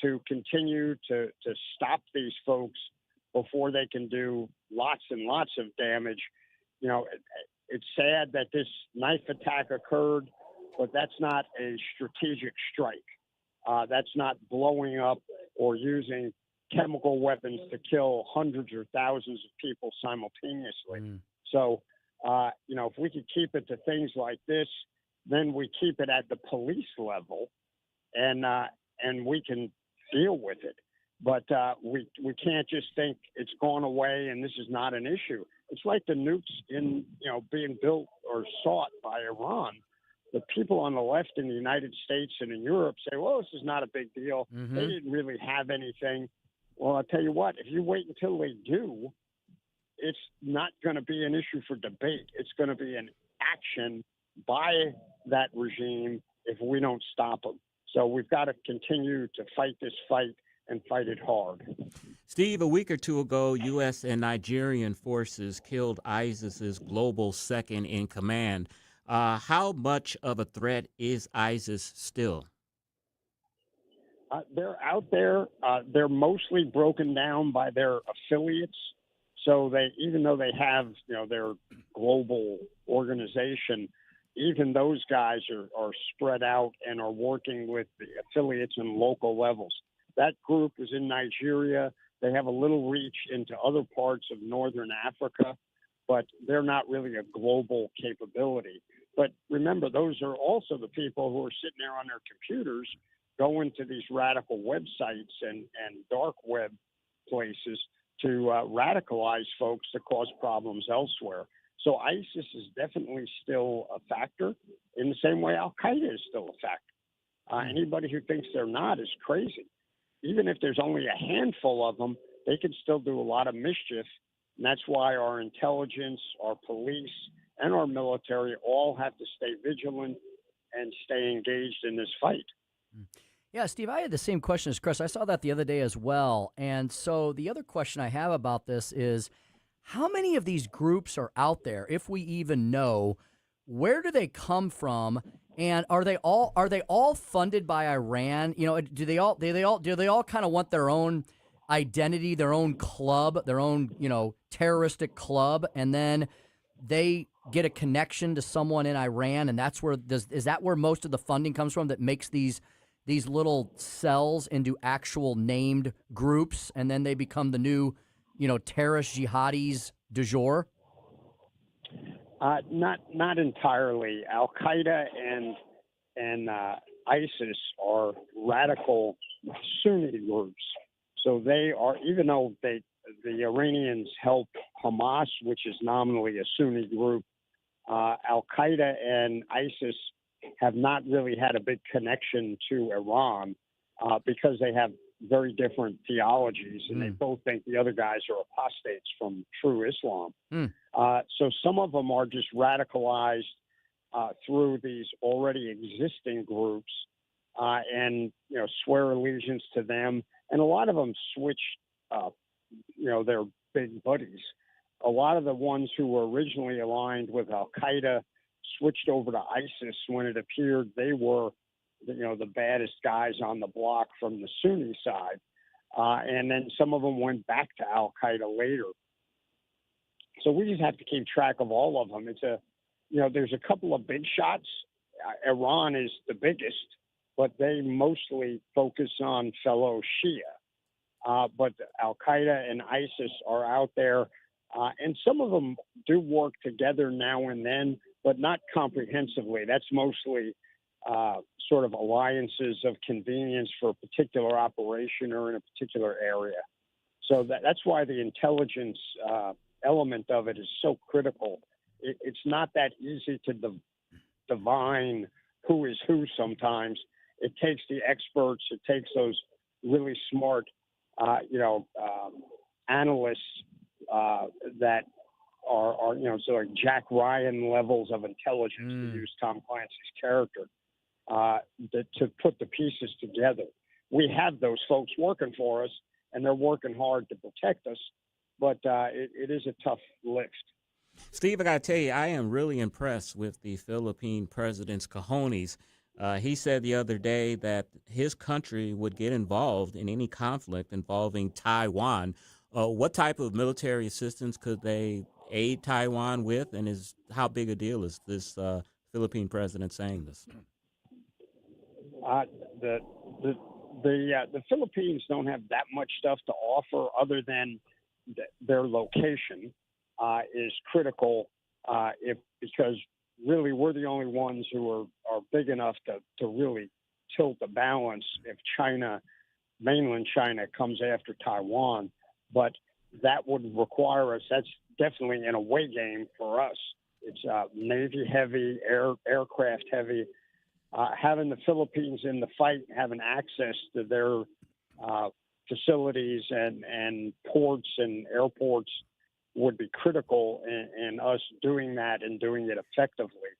to continue to stop these folks before they can do lots and lots of damage. It's sad that this knife attack occurred, but that's not a strategic strike. That's not blowing up or using chemical weapons to kill hundreds or thousands of people simultaneously. So, if we could keep it to things like this, then we keep it at the police level, and we can deal with it. But we can't just think it's gone away and this is not an issue. It's like the nukes being built or sought by Iran. The people on the left in the United States and in Europe say, well, this is not a big deal. Mm-hmm. They didn't really have anything. Well, I'll tell you what, if you wait until they do, it's not going to be an issue for debate. It's going to be an action by that regime if we don't stop them. So we've got to continue to fight this fight and fight it hard. Steve, a week or two ago, U.S. and Nigerian forces killed ISIS's global second in command. How much of a threat is ISIS still? They're out there. They're mostly broken down by their affiliates. So even though they have, their global organization, even those guys are spread out and are working with the affiliates and local levels. That group is in Nigeria. They have a little reach into other parts of northern Africa, but they're not really a global capability. But remember, those are also the people who are sitting there on their computers going to these radical websites and dark web places to radicalize folks to cause problems elsewhere. So ISIS is definitely still a factor in the same way Al-Qaeda is still a factor. Anybody who thinks they're not is crazy. Even if there's only a handful of them, they can still do a lot of mischief. And that's why our intelligence, our police, and our military all have to stay vigilant and stay engaged in this fight. Yeah, Steve, I had the same question as Chris. I saw that the other day as well. And so the other question I have about this is, how many of these groups are out there, if we even know? Where do they come from? And are they all funded by Iran? Do they all kind of want their own identity, their own club, their own, terroristic club, and then they get a connection to someone in Iran, and that's where is that where most of the funding comes from that makes these little cells into actual named groups, and then they become the new, terrorist jihadis du jour? Not entirely. Al Qaeda and ISIS are radical Sunni groups. So they are, even though the Iranians help Hamas, which is nominally a Sunni group, Al Qaeda and ISIS have not really had a big connection to Iran because they have very different theologies, and they both think the other guys are apostates from true Islam. So some of them are just radicalized through these already existing groups and swear allegiance to them, and a lot of them switch their big buddies. A lot of the ones who were originally aligned with Al Qaeda switched over to ISIS when it appeared they were the baddest guys on the block from the Sunni side. And then some of them went back to Al Qaeda later. So we just have to keep track of all of them. There's a couple of big shots. Iran is the biggest, but they mostly focus on fellow Shia. But Al Qaeda and ISIS are out there, and some of them do work together now and then, but not comprehensively. That's mostly sort of alliances of convenience for a particular operation or in a particular area. So that's why the intelligence element of it is so critical. It's not that easy to divine who is who sometimes. It takes the experts. It takes those really smart, analysts that are sort of Jack Ryan levels of intelligence, to use Tom Clancy's character, to put the pieces together. We have those folks working for us, and they're working hard to protect us, but it is a tough lift. Steve, I got to tell you, I am really impressed with the Philippine president's cojones. He said the other day that his country would get involved in any conflict involving Taiwan. What type of military assistance could they aid Taiwan with, and how big a deal is this Philippine president saying this? The Philippines don't have that much stuff to offer other than their location is critical because really we're the only ones who are big enough to really tilt the balance if mainland China comes after Taiwan. But that would require us, that's definitely an away game for us. It's Navy heavy, aircraft heavy. Having the Philippines in the fight, having access to their facilities and ports and airports would be critical in us doing that and doing it effectively.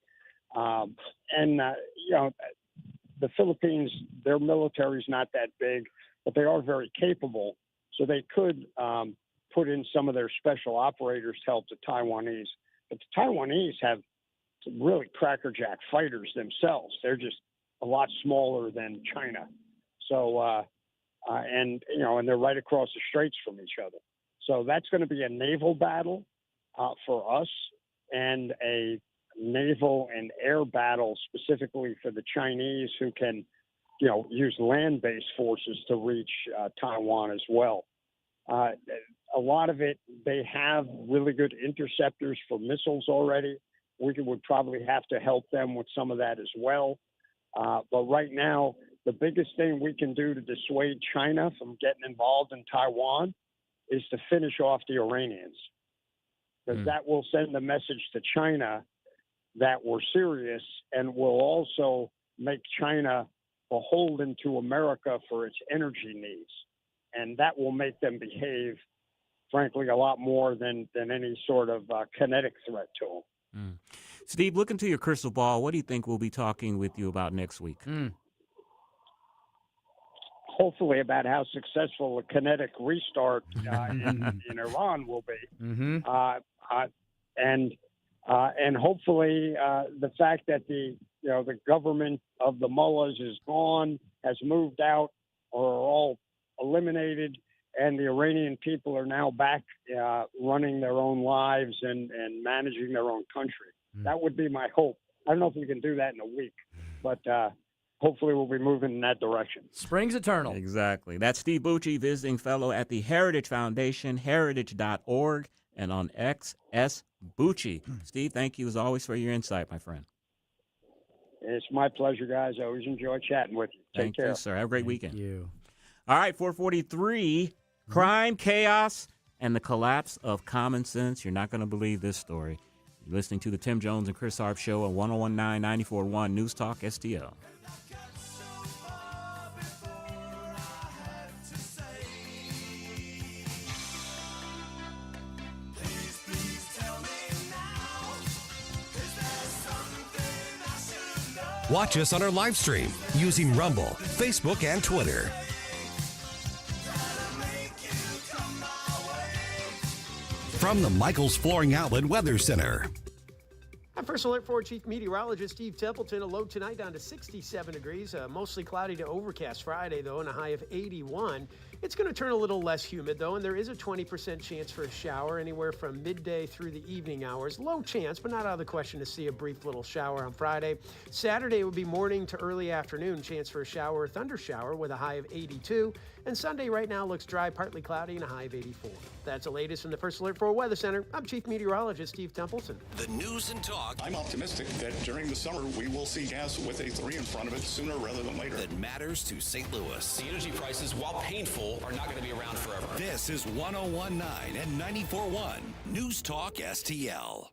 The Philippines, their military is not that big, but they are very capable. So they could put in some of their special operators to help the Taiwanese. But the Taiwanese have some really crackerjack fighters themselves. They're just a lot smaller than China. So, and they're right across the straits from each other. So that's going to be a naval battle for us, and a naval and air battle specifically for the Chinese, who can, use land-based forces to reach Taiwan as well. A lot of it, they have really good interceptors for missiles already. We would probably have to help them with some of that as well. But right now, the biggest thing we can do to dissuade China from getting involved in Taiwan is to finish off the Iranians. Because that will send a message to China that we're serious, and will also make China beholden to America for its energy needs. And that will make them behave, frankly, a lot more than any sort of kinetic threat to them. Steve, look into your crystal ball. What do you think we'll be talking with you about next week? Hopefully about how successful a kinetic restart in Iran will be. And hopefully the fact that the government of the mullahs is gone, has moved out, or are all eliminated, and the Iranian people are now back running their own lives and managing their own country. That would be my hope. I don't know if we can do that in a week, but hopefully we'll be moving in that direction. Spring's eternal. Exactly. That's Steve Bucci, visiting fellow at the Heritage Foundation, heritage.org, and on X, S. Bucci. Steve, thank you as always for your insight, my friend. It's my pleasure, guys. I always enjoy chatting with you. Take care. Thank you, sir. Have a great weekend. Thank you. All right, 443, crime, chaos, and the collapse of common sense. You're not going to believe this story. You're listening to the Tim Jones and Chris Arps Show on 101.9 94.1 News Talk STL. Watch us on our live stream using Rumble, Facebook, and Twitter. From the Michaels Flooring Outlet Weather Center. I'm First Alert 4 Chief Meteorologist Steve Templeton. A low tonight down to 67 degrees. Mostly cloudy to overcast Friday, though, and a high of 81. It's going to turn a little less humid, though, and there is a 20% chance for a shower anywhere from midday through the evening hours. Low chance, but not out of the question to see a brief little shower on Friday. Saturday would be morning to early afternoon. Chance for a shower or thunder shower with a high of 82. And Sunday right now looks dry, partly cloudy, and a high of 84. That's the latest from the First Alert 4 Weather Center. I'm Chief Meteorologist Steve Templeton. The news and talk. I'm optimistic that during the summer we will see gas with a 3 in front of it sooner rather than later. That matters to St. Louis. The energy prices, while painful, are not going to be around forever. This is 101.9 and 94.1 News Talk STL.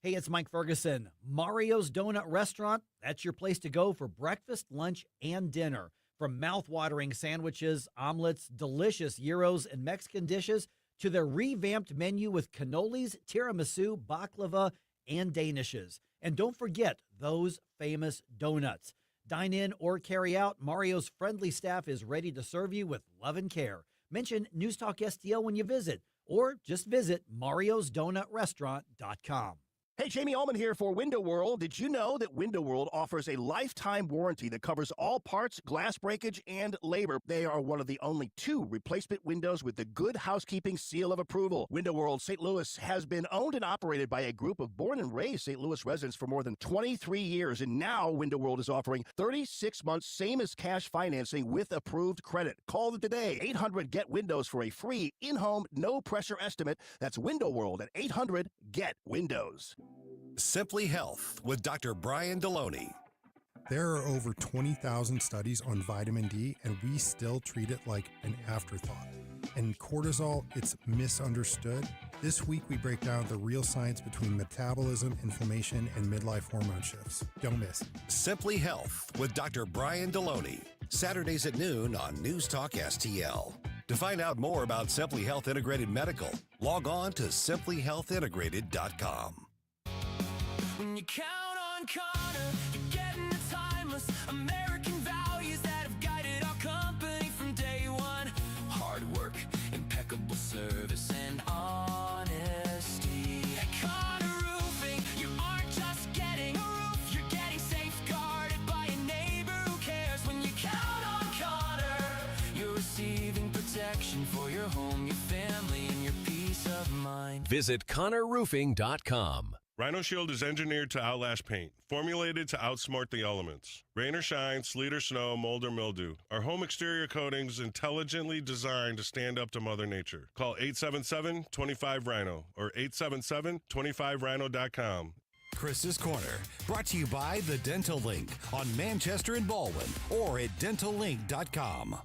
Hey, it's Mike Ferguson. Mario's Donut Restaurant, that's your place to go for breakfast, lunch, and dinner. From mouth-watering sandwiches, omelets, delicious gyros, and Mexican dishes, to their revamped menu with cannolis, tiramisu, baklava, and danishes. And don't forget those famous donuts. Dine in or carry out, Mario's friendly staff is ready to serve you with love and care. Mention News Talk STL when you visit, or just visit mariosdonutrestaurant.com. Hey, Jamie Ullman here for Window World. Did you know that Window World offers a lifetime warranty that covers all parts, glass breakage, and labor? They are one of the only 2 replacement windows with the Good Housekeeping seal of approval. Window World St. Louis has been owned and operated by a group of born and raised St. Louis residents for more than 23 years, and now Window World is offering 36 months same as cash financing with approved credit. Call them today, 800-GET-WINDOWS for a free in-home, no-pressure estimate. That's Window World at 800-GET-WINDOWS. Simply Health with Dr. Brian Deloney. There are over 20,000 studies on vitamin D, and we still treat it like an afterthought. And cortisol, it's misunderstood. This week, we break down the real science between metabolism, inflammation, and midlife hormone shifts. Don't miss. Simply Health with Dr. Brian Deloney. Saturdays at noon on News Talk STL. To find out more about Simply Health Integrated Medical, log on to simplyhealthintegrated.com. When you count on Connor, you're getting the timeless American values that have guided our company from day one. Hard work, impeccable service, and honesty. At Connor Roofing, you aren't just getting a roof, you're getting safeguarded by a neighbor who cares. When you count on Connor, Visit ConnorRoofing.com. Rhino Shield is engineered to outlast paint, formulated to outsmart the elements. Rain or shine, sleet or snow, mold or mildew. Our home exterior coatings intelligently designed to stand up to Mother Nature. Call 877-25-RHINO or 877-25rhino.com. Chris's Corner, brought to you by The Dental Link on Manchester and Baldwin or at dentallink.com.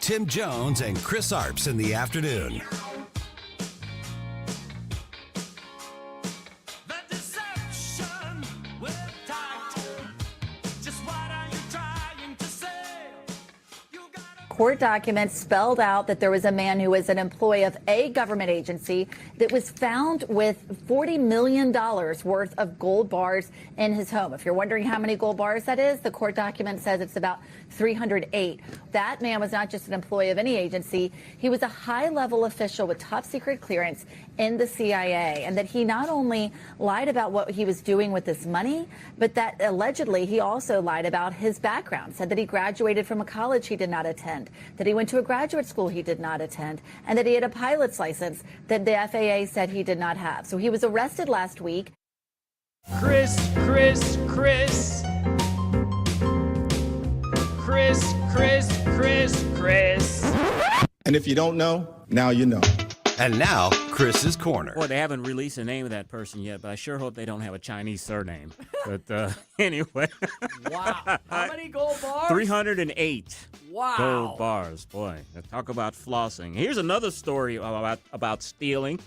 Tim Jones and Chris Arps in the afternoon. Court documents spelled out that there was a man who was an employee of a government agency that was found with $40 million worth of gold bars in his home. If you're wondering how many gold bars that is, the court document says it's about 308. That man was not just an employee of any agency. He was a high-level official with top-secret clearance in the CIA, and that he not only lied about what he was doing with this money, but that allegedly he also lied about his background, said that he graduated from a college he did not attend, that he went to a graduate school he did not attend, and that he had a pilot's license that the FAA said he did not have. So he was arrested last week. Chris. And if you don't know, now you know. And now, Chris's Corner. Boy, they haven't released the name of that person yet, but I sure hope they don't have a Chinese surname. But anyway. Wow. How many gold bars? 308 Wow. gold bars. Boy, talk about flossing. Here's another story about stealing.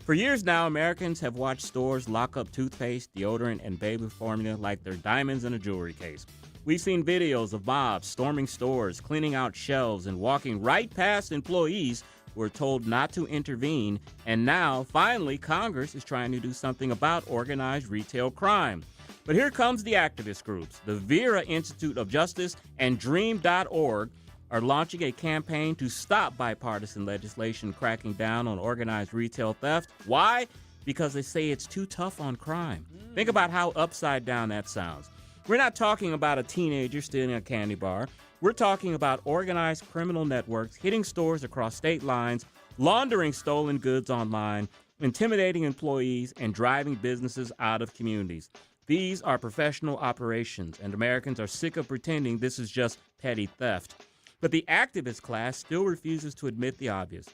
For years now, Americans have watched stores lock up toothpaste, deodorant, and baby formula like they're diamonds in a jewelry case. We've seen videos of mobs storming stores, cleaning out shelves, and walking right past employees who are told not to intervene. And now, finally, Congress is trying to do something about organized retail crime. But here comes the activist groups. The Vera Institute of Justice and Dream.org are launching a campaign to stop bipartisan legislation cracking down on organized retail theft. Why? Because they say it's too tough on crime. Think about how upside down that sounds. We're not talking about a teenager stealing a candy bar. We're talking about organized criminal networks hitting stores across state lines, laundering stolen goods online, intimidating employees, and driving businesses out of communities. These are professional operations, and Americans are sick of pretending this is just petty theft. But the activist class still refuses to admit the obvious.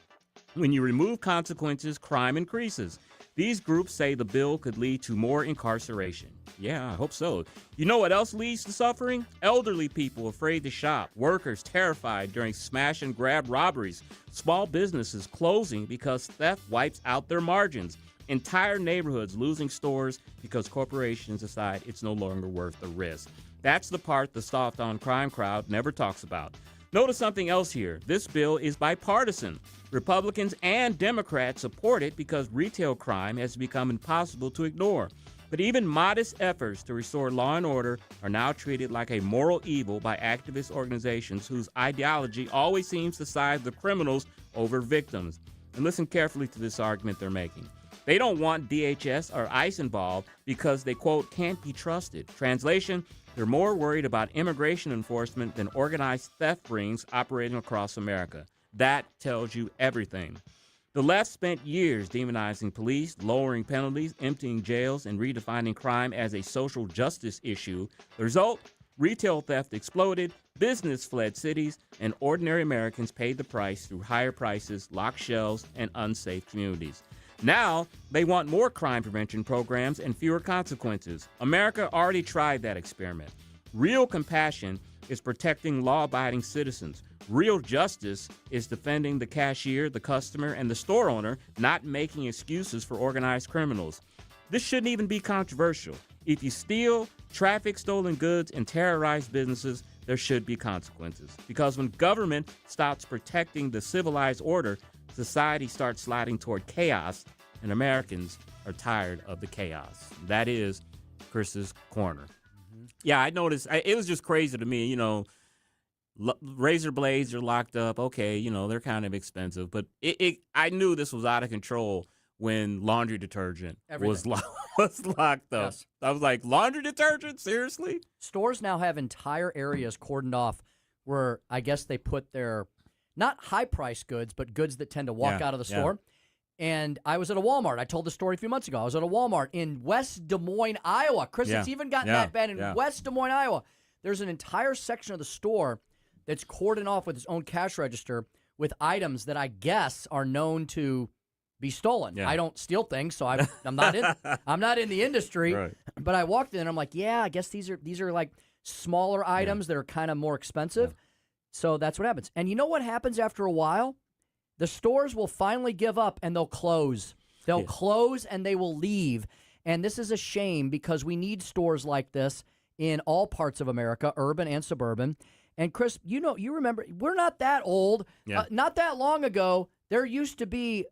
When you remove consequences, crime increases. These groups say the bill could lead to more incarceration. Yeah, I hope so. You know what else leads to suffering? Elderly people afraid to shop, workers terrified during smash and grab robberies, small businesses closing because theft wipes out their margins, entire neighborhoods losing stores because corporations decide it's no longer worth the risk. That's the part the soft on crime crowd never talks about. Notice something else here. This bill is bipartisan. Republicans and Democrats support it because retail crime has become impossible to ignore. But even modest efforts to restore law and order are now treated like a moral evil by activist organizations whose ideology always seems to side the criminals over victims. And listen carefully to this argument they're making. They don't want DHS or ICE involved because they, quote, can't be trusted. Translation, they're more worried about immigration enforcement than organized theft rings operating across America. That tells you everything. The left spent years demonizing police, lowering penalties, emptying jails, and redefining crime as a social justice issue. The result? Retail theft exploded, business fled cities, and ordinary Americans paid the price through higher prices, locked shelves, and unsafe communities. Now, they want more crime prevention programs and fewer consequences. America already tried that experiment. Real compassion is protecting law-abiding citizens. Real justice is defending the cashier, the customer, and the store owner, not making excuses for organized criminals. This shouldn't even be controversial. If you steal, traffic stolen goods, and terrorize businesses, there should be consequences. Because when government stops protecting the civilized order, society starts sliding toward chaos, and Americans are tired of the chaos. That is Chris's Corner. Yeah, I noticed. It was just crazy to me, razor blades are locked up. Okay, they're kind of expensive, but I knew this was out of control when laundry detergent was locked up. Yes. I was like, laundry detergent? Seriously? Stores now have entire areas cordoned off where I guess they put their not high-priced goods, but goods that tend to walk out of the store. And I was at a Walmart. I told the story a few months ago. I was at a Walmart in West Des Moines, Iowa. Chris, it's even gotten that bad in West Des Moines, Iowa. There's an entire section of the store that's cordoned off with its own cash register with items that I guess are known to be stolen. I don't steal things, so I'm not in the industry. Right. But I walked in and I'm like, I guess these are like smaller items that are kind of more expensive. So that's what happens. And you know what happens after a while? The stores will finally give up and they'll close. They'll close and they will leave. And this is a shame because we need stores like this in all parts of America, urban and suburban. And Chris, you remember, we're not that old. Not that long ago, there used to be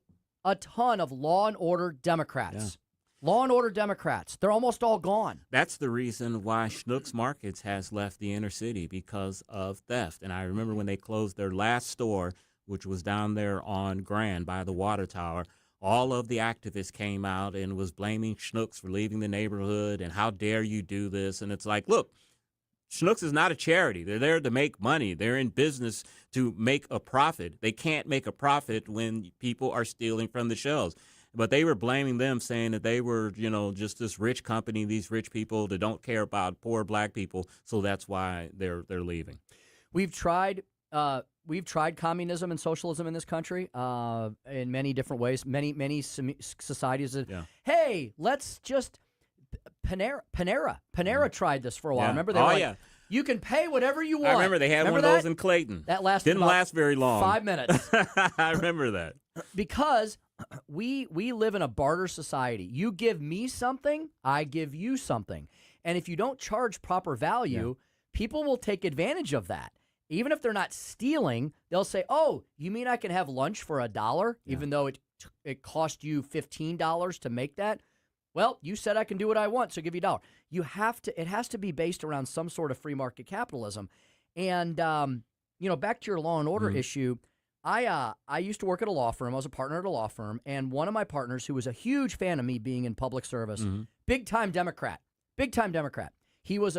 a ton of law and order Democrats. Law and order Democrats. They're almost all gone. That's the reason why Schnucks Markets has left the inner city, because of theft. And I remember when they closed their last store, which was down there on Grand by the water tower, all of the activists came out and was blaming Schnucks for leaving the neighborhood and how dare you do this. And it's like, look, Schnucks is not a charity. They're there to make money. They're in business to make a profit. They can't make a profit when people are stealing from the shelves. But they were blaming them, saying that they were, just this rich company, these rich people that don't care about poor black people. So that's why they're leaving. We've tried communism and socialism in this country in many different ways. Many societies. Hey, let's just Panera tried this for a while. Remember they were like, you can pay whatever you want. I remember they had one of those in Clayton. That lasted didn't last very long. 5 minutes. I remember that. Because we live in a barter society. You give me something, I give you something. And if you don't charge proper value, people will take advantage of that. Even if they're not stealing, they'll say, "Oh, you mean I can have lunch for $1, even though it cost you $15 to make that?" Well, you said I can do what I want, so I'll give you $1. It has to be based around some sort of free market capitalism. And back to your law and order issue, I used to work at a law firm. I was a partner at a law firm, and one of my partners, who was a huge fan of me being in public service, big time Democrat. He was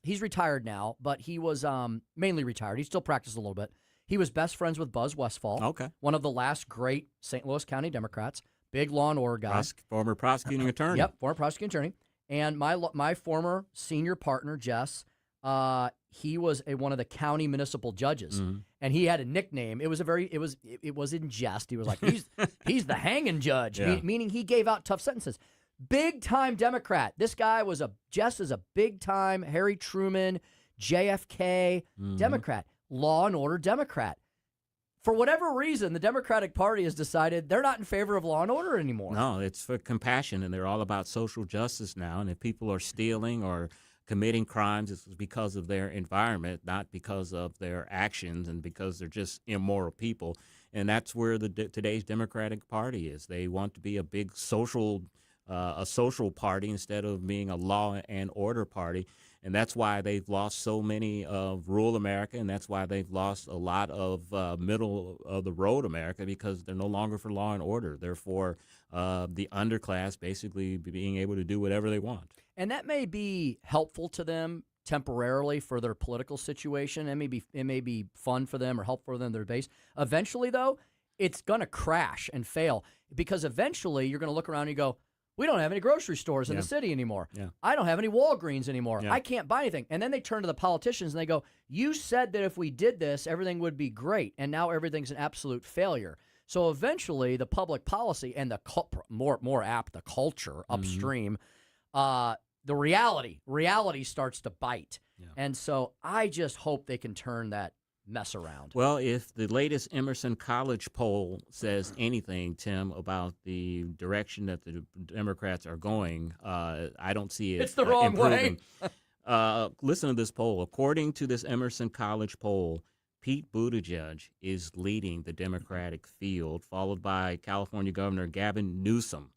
he's retired now, but he was mainly retired. He still practiced a little bit. He was best friends with Buzz Westfall, one of the last great St. Louis County Democrats, big law and order guy. Former prosecuting attorney. Yep, former prosecuting attorney. And my former senior partner, Jess, he was one of the county municipal judges, and he had a nickname. It was in jest. He was like, he's the hanging judge, meaning he gave out tough sentences. Big time Democrat. This guy Jess is a big time Harry Truman, JFK Democrat, law and order Democrat. For whatever reason, the Democratic Party has decided they're not in favor of law and order anymore. No, it's for compassion, and they're all about social justice now. And if people are stealing or committing crimes, it's because of their environment, not because of their actions and because they're just immoral people. And that's where today's Democratic Party is. They want to be a big social party instead of being a law and order party. And that's why they've lost so many of rural America, and that's why they've lost a lot of middle-of-the-road America, because they're no longer for law and order. They're for the underclass basically being able to do whatever they want. And that may be helpful to them temporarily for their political situation. It may be fun for them or helpful for them, their base. Eventually, though, it's going to crash and fail, because eventually you're going to look around and you go, we don't have any grocery stores in the city anymore. I don't have any Walgreens anymore. I can't buy anything. And then they turn to the politicians and they go, you said that if we did this, everything would be great. And now everything's an absolute failure. So eventually the public policy and the more apt, the culture upstream, the reality starts to bite. And so I just hope they can turn that mess around. Well, if the latest Emerson College poll says anything, Tim, about the direction that the Democrats are going, I don't see it. It's the wrong improving. way. Listen to this poll. According to this Emerson College poll, Pete Buttigieg is leading the Democratic field, followed by California Governor Gavin Newsom.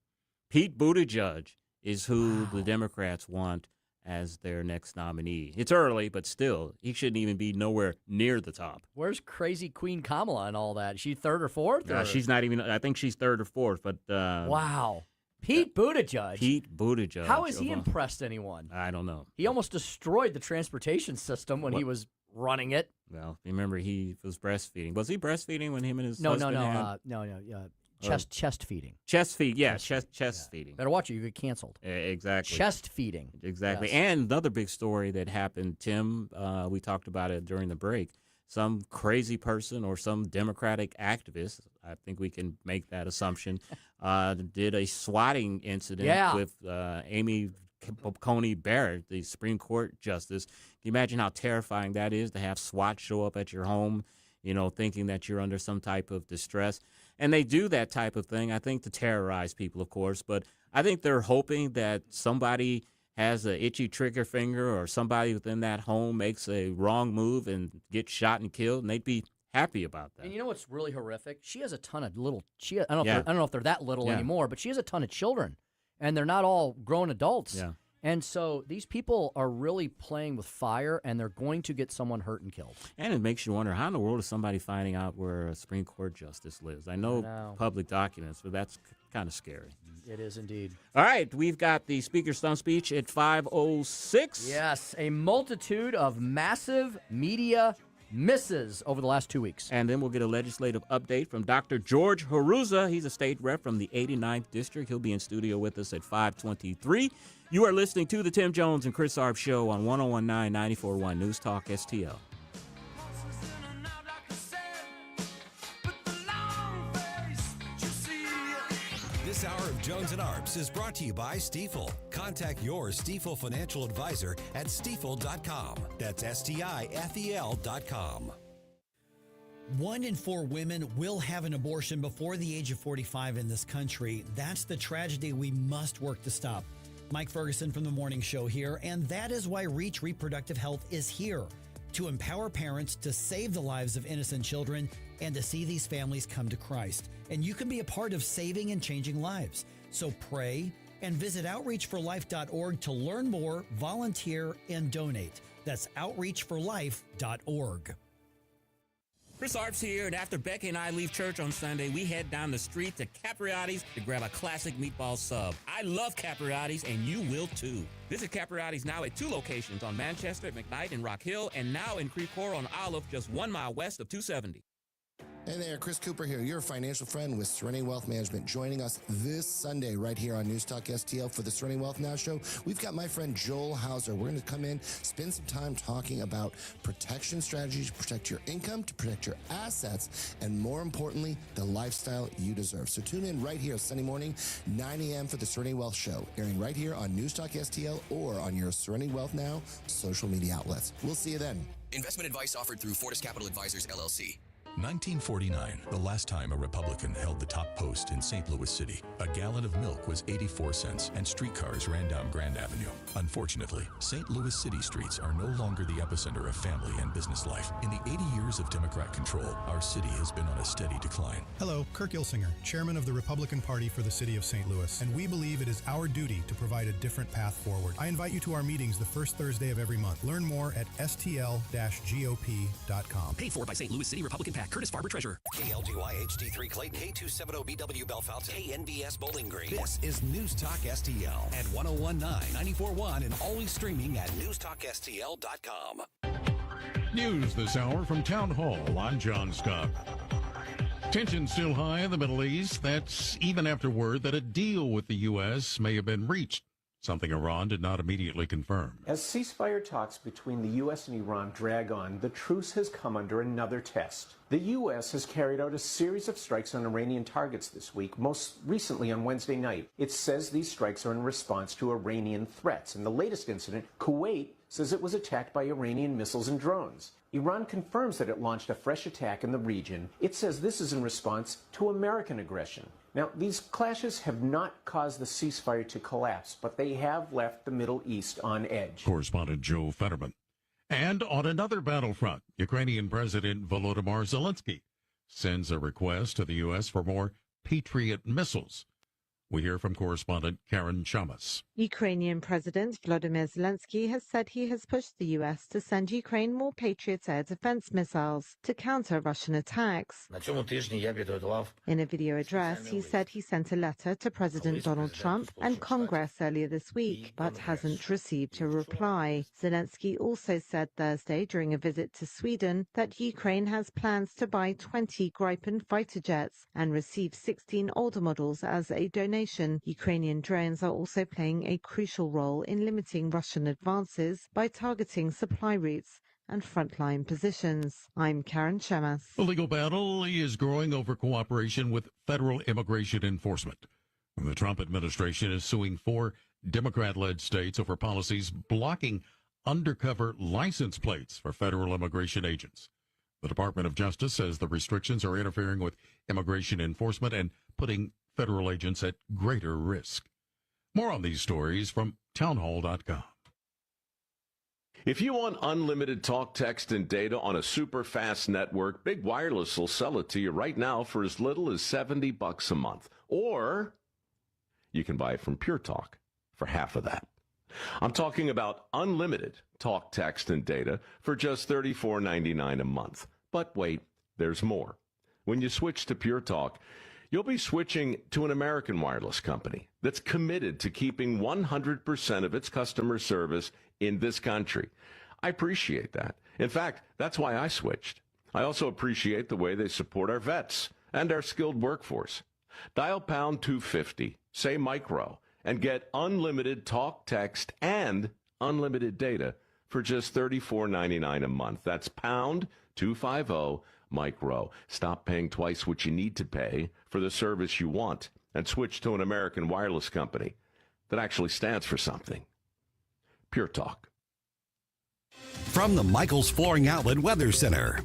Pete Buttigieg is who the Democrats want as their next nominee. It's early, but still, he shouldn't even be nowhere near the top. Where's crazy Queen Kamala and all that? Is she third or fourth? Or? She's not even, I think she's third or fourth, but... wow. Pete Buttigieg? Pete Buttigieg. How has he impressed anyone? I don't know. He almost destroyed the transportation system when he was running it. Well, remember he was breastfeeding. Was he breastfeeding when him and his No, husband had? Chest feeding. Chest feed, yeah, chest feeding. Better watch it, you get canceled. Exactly. Chest feeding. Exactly. Yes. And another big story that happened, Tim, we talked about it during the break. Some crazy person or some Democratic activist, I think we can make that assumption, did a swatting incident with Amy Coney Barrett, the Supreme Court justice. Can you imagine how terrifying that is to have SWAT show up at your home, thinking that you're under some type of distress? And they do that type of thing, I think, to terrorize people, of course. But I think they're hoping that somebody has an itchy trigger finger or somebody within that home makes a wrong move and gets shot and killed, and they'd be happy about that. And you know what's really horrific? She has a ton of I don't know if they're that little anymore, but she has a ton of children, and they're not all grown adults. Yeah. And so these people are really playing with fire, and they're going to get someone hurt and killed. And it makes you wonder, how in the world is somebody finding out where a Supreme Court justice lives? I know public documents, but that's kind of scary. It is indeed. All right, we've got the Speaker's Stump Speech at 5:06. Yes, a multitude of massive media misses over the last 2 weeks. And then we'll get a legislative update from Dr. George Hruza. He's a state rep from the 89th District. He'll be in studio with us at 5:23. You are listening to the Tim Jones and Chris Arps Show on 101.9 94.1 News Talk STL. This hour of Jones and Arps is brought to you by Stifel. Contact your Stifel financial advisor at stifel.com. That's STIFEL.com. 1 in 4 women will have an abortion before the age of 45 in this country. That's the tragedy we must work to stop. Mike Ferguson from The Morning Show here, and that is why Reach Reproductive Health is here, to empower parents to save the lives of innocent children and to see these families come to Christ. And you can be a part of saving and changing lives. So pray and visit outreachforlife.org to learn more, volunteer, and donate. That's outreachforlife.org. Chris Arps here, and after Becky and I leave church on Sunday, we head down the street to Capriotti's to grab a classic meatball sub. I love Capriotti's, and you will too. Visit Capriotti's now at 2 locations on Manchester, McKnight, and Rock Hill, and now in Creve Coeur on Olive, just 1 mile west of 270. Hey there, Chris Cooper here, your financial friend with Serenity Wealth Management, joining us this Sunday right here on News Talk STL for the Serenity Wealth Now show. We've got my friend Joel Hauser. We're going to come in, spend some time talking about protection strategies to protect your income, to protect your assets, and more importantly, the lifestyle you deserve. So tune in right here Sunday morning, 9 a.m. for the Serenity Wealth show, airing right here on News Talk STL or on your Serenity Wealth Now social media outlets. We'll see you then. Investment advice offered through Fortis Capital Advisors, LLC. 1949, the last time a Republican held the top post in St. Louis City. A gallon of milk was 84 cents, and streetcars ran down Grand Avenue. Unfortunately, St. Louis City streets are no longer the epicenter of family and business life. In the 80 years of Democrat control, our city has been on a steady decline. Hello, Kirk Ilsinger, chairman of the Republican Party for the city of St. Louis, and we believe it is our duty to provide a different path forward. I invite you to our meetings the first Thursday of every month. Learn more at stl-gop.com. Paid for by St. Louis City Republican PAC. Curtis Farber, Treasurer. KLGY HD3 Clayton, K270BW Bellefonte, KNBS Bowling Green. This is News Talk STL at 101.9 94.1 and always streaming at newstalkstl.com. News this hour from Town Hall. I'm John Scott. Tension still high in the Middle East. That's even after word that a deal with the U.S. may have been reached, something Iran did not immediately confirm. As ceasefire talks between the U.S. and Iran drag on, the truce has come under another test. The U.S. has carried out a series of strikes on Iranian targets this week, most recently on Wednesday night. It says these strikes are in response to Iranian threats. In the latest incident, Kuwait says it was attacked by Iranian missiles and drones. Iran confirms that it launched a fresh attack in the region. It says this is in response to American aggression. Now, these clashes have not caused the ceasefire to collapse, but they have left the Middle East on edge. Correspondent Joe Fetterman. And on another battlefront, Ukrainian President Volodymyr Zelensky sends a request to the U.S. for more Patriot missiles. We hear from correspondent Karen Chamas. Ukrainian President Volodymyr Zelensky has said he has pushed the U.S. to send Ukraine more Patriot air defense missiles to counter Russian attacks. In a video address, he said he sent a letter to President Donald Trump and Congress earlier this week, but hasn't received a reply. Zelensky also said Thursday during a visit to Sweden that Ukraine has plans to buy 20 Gripen fighter jets and receive 16 older models as a donation. Ukrainian drones are also playing a crucial role in limiting Russian advances by targeting supply routes and frontline positions. I'm Karen Chamas. The legal battle is growing over cooperation with federal immigration enforcement. The Trump administration is suing 4 Democrat-led states over policies blocking undercover license plates for federal immigration agents. The Department of Justice says the restrictions are interfering with immigration enforcement and putting federal agents at greater risk. More on these stories from townhall.com. If you want unlimited talk, text, and data on a super fast network, Big Wireless will sell it to you right now for as little as $70 a month. Or you can buy it from Pure Talk for half of that. I'm talking about unlimited talk, text, and data for just $34.99 a month. But wait, there's more. When you switch to Pure Talk, you'll be switching to an American wireless company that's committed to keeping 100% of its customer service in this country. I appreciate that. In fact, that's why I switched. I also appreciate the way they support our vets and our skilled workforce. Dial pound 250, say micro, and get unlimited talk, text, and unlimited data for just $34.99 a month. That's pound 250 micro. Stop paying twice what you need to pay for the service you want and switch to an American wireless company that actually stands for something. Pure Talk. From the Michaels Flooring Outlet Weather Center.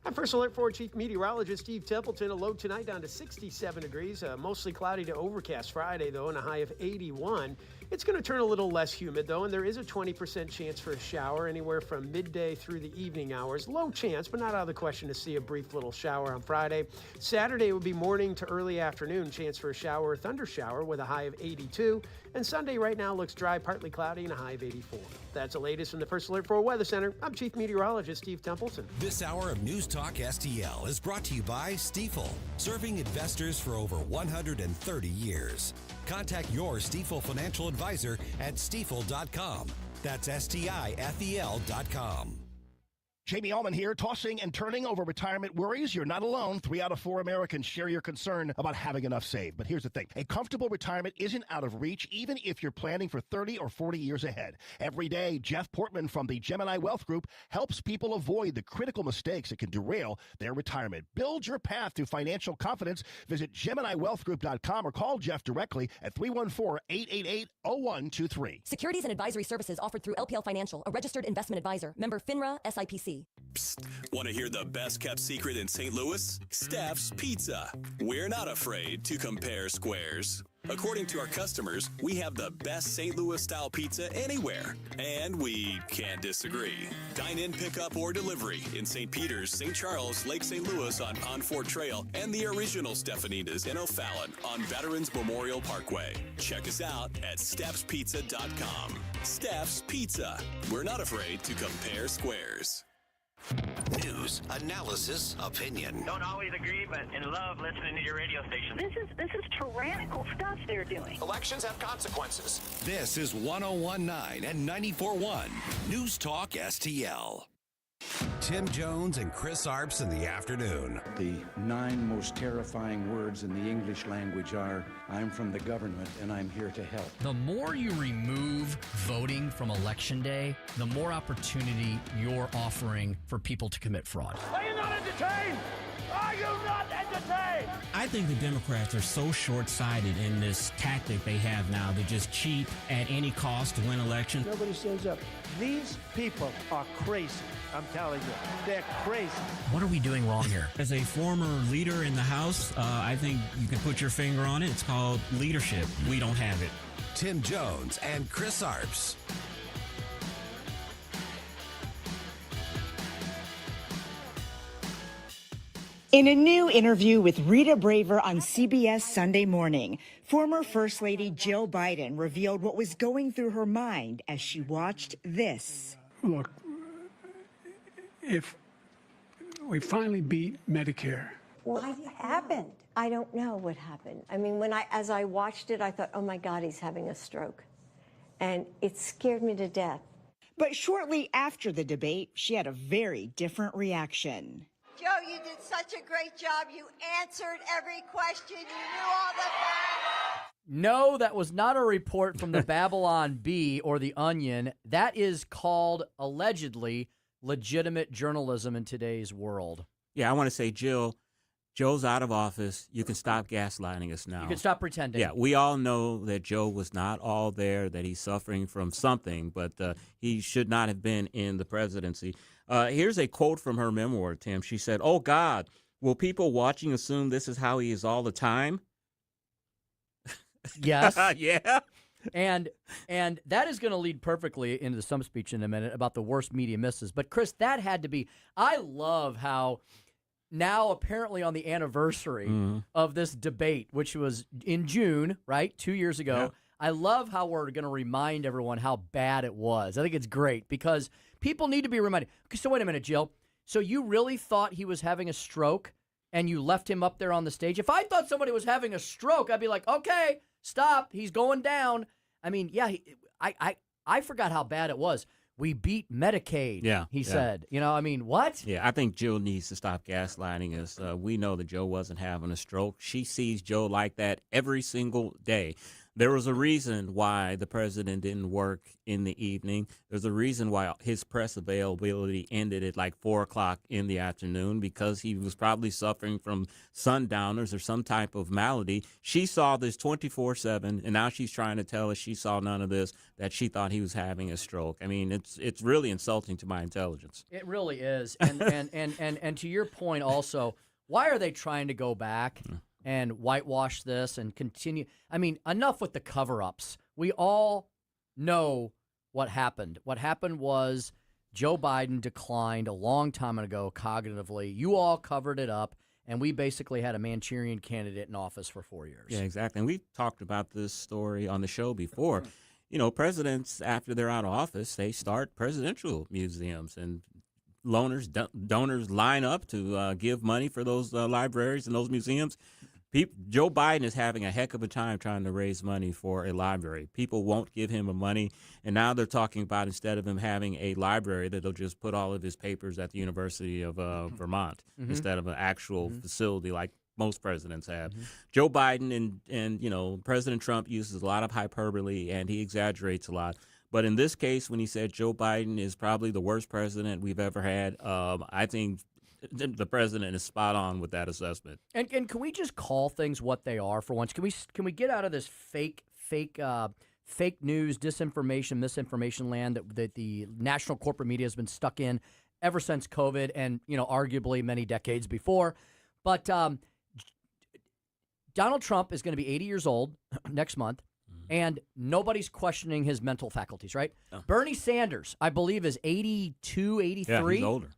I'm First Alert 4 Chief Meteorologist Steve Templeton. A low tonight down to 67 degrees. Mostly cloudy to overcast Friday, though, and a high of 81. It's going to turn a little less humid, though, and there is a 20% chance for a shower anywhere from midday through the evening hours. Low chance, but not out of the question to see a brief little shower on Friday. Saturday would be morning to early afternoon. Chance for a shower or thunder shower with a high of 82. And Sunday right now looks dry, partly cloudy, and a high of 84. That's the latest from the First Alert 4 Weather Center. I'm Chief Meteorologist Steve Templeton. This hour of News Talk STL is brought to you by Stifel, serving investors for over 130 years. Contact your Stifel financial advisor at stifel.com. That's STIFEL.com. Jamie Allman here, tossing and turning over retirement worries. You're not alone. 3 out of 4 Americans share your concern about having enough saved. But here's the thing. A comfortable retirement isn't out of reach, even if you're planning for 30 or 40 years ahead. Every day, Jeff Portman from the Gemini Wealth Group helps people avoid the critical mistakes that can derail their retirement. Build your path to financial confidence. Visit GeminiWealthGroup.com or call Jeff directly at 314-888-0123. Securities and advisory services offered through LPL Financial, a registered investment advisor. Member FINRA, SIPC. Psst. Want to hear the best kept secret in St. Louis? Steph's Pizza. We're not afraid to compare squares. According to our customers, we have the best St. Louis style pizza anywhere, and we can't disagree. Dine in, pick up, or delivery in St. Peters, St. Charles, Lake St. Louis on Fort Trail, and the original Stefanina's in O'Fallon on Veterans Memorial Parkway. Check us out at stepspizza.com. Steph's Pizza. We're not afraid to compare squares. News, analysis, opinion. Don't always agree, but in love listening to your radio station. This is tyrannical stuff they're doing. Elections have consequences. This is 101.9 and 94.1 News Talk STL. Tim Jones and Chris Arps in the afternoon. The 9 most terrifying words in the English language are, I'm from the government and I'm here to help. The more you remove voting from Election Day, the more opportunity you're offering for people to commit fraud. Are you not entertained? Are you not entertained? I think the Democrats are so short-sighted in this tactic they have now to just cheat at any cost to win elections. Nobody stands up. These people are crazy. I'm telling you, they're crazy. What are we doing wrong here? As a former leader in the House, I think you can put your finger on it. It's called leadership. We don't have it. Tim Jones and Chris Arps. In a new interview with Rita Braver on CBS Sunday Morning, former First Lady Jill Biden revealed what was going through her mind as she watched this. Look, if we finally beat Medicare. What happened? I don't know what happened. I mean, as I watched it, I thought, oh my God, he's having a stroke. And it scared me to death. But shortly after the debate, she had a very different reaction. Joe, you did such a great job. You answered every question. You knew all the facts. No, that was not a report from the Babylon Bee or the Onion. That is called, allegedly, legitimate journalism in today's world. Yeah, I want to say, Joe's out of office. You can stop gaslighting us now. You can stop pretending. Yeah, we all know that Joe was not all there, that he's suffering from something, but he should not have been in the presidency. Here's a quote from her memoir, Tim. She said, "Oh, God, will people watching assume this is how he is all the time?" Yes. Yeah. And that is going to lead perfectly into some speech in a minute about the worst media misses. But, Chris, that had to be – I love how now apparently on the anniversary of this debate, which was in June, right, 2 years ago, yeah. I love how we're going to remind everyone how bad it was. I think it's great because people need to be reminded. Okay, so wait a minute, Jill. So you really thought he was having a stroke and you left him up there on the stage? If I thought somebody was having a stroke, I'd be like, okay, stop. He's going down. I mean, yeah, I forgot how bad it was. We beat Medicaid, he said. You know, I mean, what? Yeah, I think Jill needs to stop gaslighting us. We know that Joe wasn't having a stroke. She sees Joe like that every single day. There was a reason why the president didn't work in the evening. There's a reason why his press availability ended at like 4 o'clock in the afternoon, because he was probably suffering from sundowners or some type of malady. She saw this 24/7, and now she's trying to tell us she saw none of this, that she thought he was having a stroke. I mean, it's really insulting to my intelligence. It really is. And to your point also, why are they trying to go back and whitewash this and continue? I mean, enough with the cover-ups. We all know what happened. What happened was Joe Biden declined a long time ago cognitively. You all covered it up, and we basically had a Manchurian candidate in office for 4 years. Yeah, exactly. And we've talked about this story on the show before. You know, presidents, after they're out of office, they start presidential museums, and donors line up to give money for those libraries and those museums. Joe Biden is having a heck of a time trying to raise money for a library. People won't give him the money, and now they're talking about, instead of him having a library, that they'll just put all of his papers at the University of Vermont instead of an actual facility like most presidents have. Joe Biden and you know, President Trump uses a lot of hyperbole, and he exaggerates a lot. But in this case, when he said Joe Biden is probably the worst president we've ever had, I think the president is spot on with that assessment. And can we just call things what they are for once? Can we get out of this fake news, disinformation, misinformation land that the national corporate media has been stuck in ever since COVID, and arguably many decades before? But Donald Trump is going to be 80 years old next month. And nobody's questioning his mental faculties, right? No. Bernie Sanders, I believe, is 82, 83. Yeah, he's older.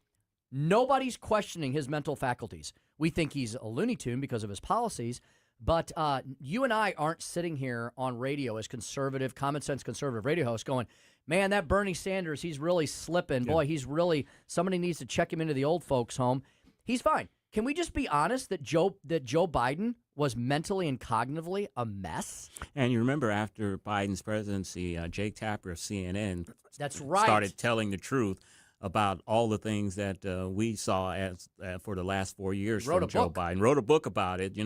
Nobody's questioning his mental faculties. We think he's a Looney Tune because of his policies, but you and I aren't sitting here on radio as conservative, common sense conservative radio hosts going, man, that Bernie Sanders, he's really slipping. Yeah. Boy, somebody needs to check him into the old folks' home. He's fine. Can we just be honest that Joe Biden was mentally and cognitively a mess? And you remember after Biden's presidency, Jake Tapper of CNN That's right. started telling the truth about all the things that we saw for the last 4 years from Joe Biden. Wrote a book about it,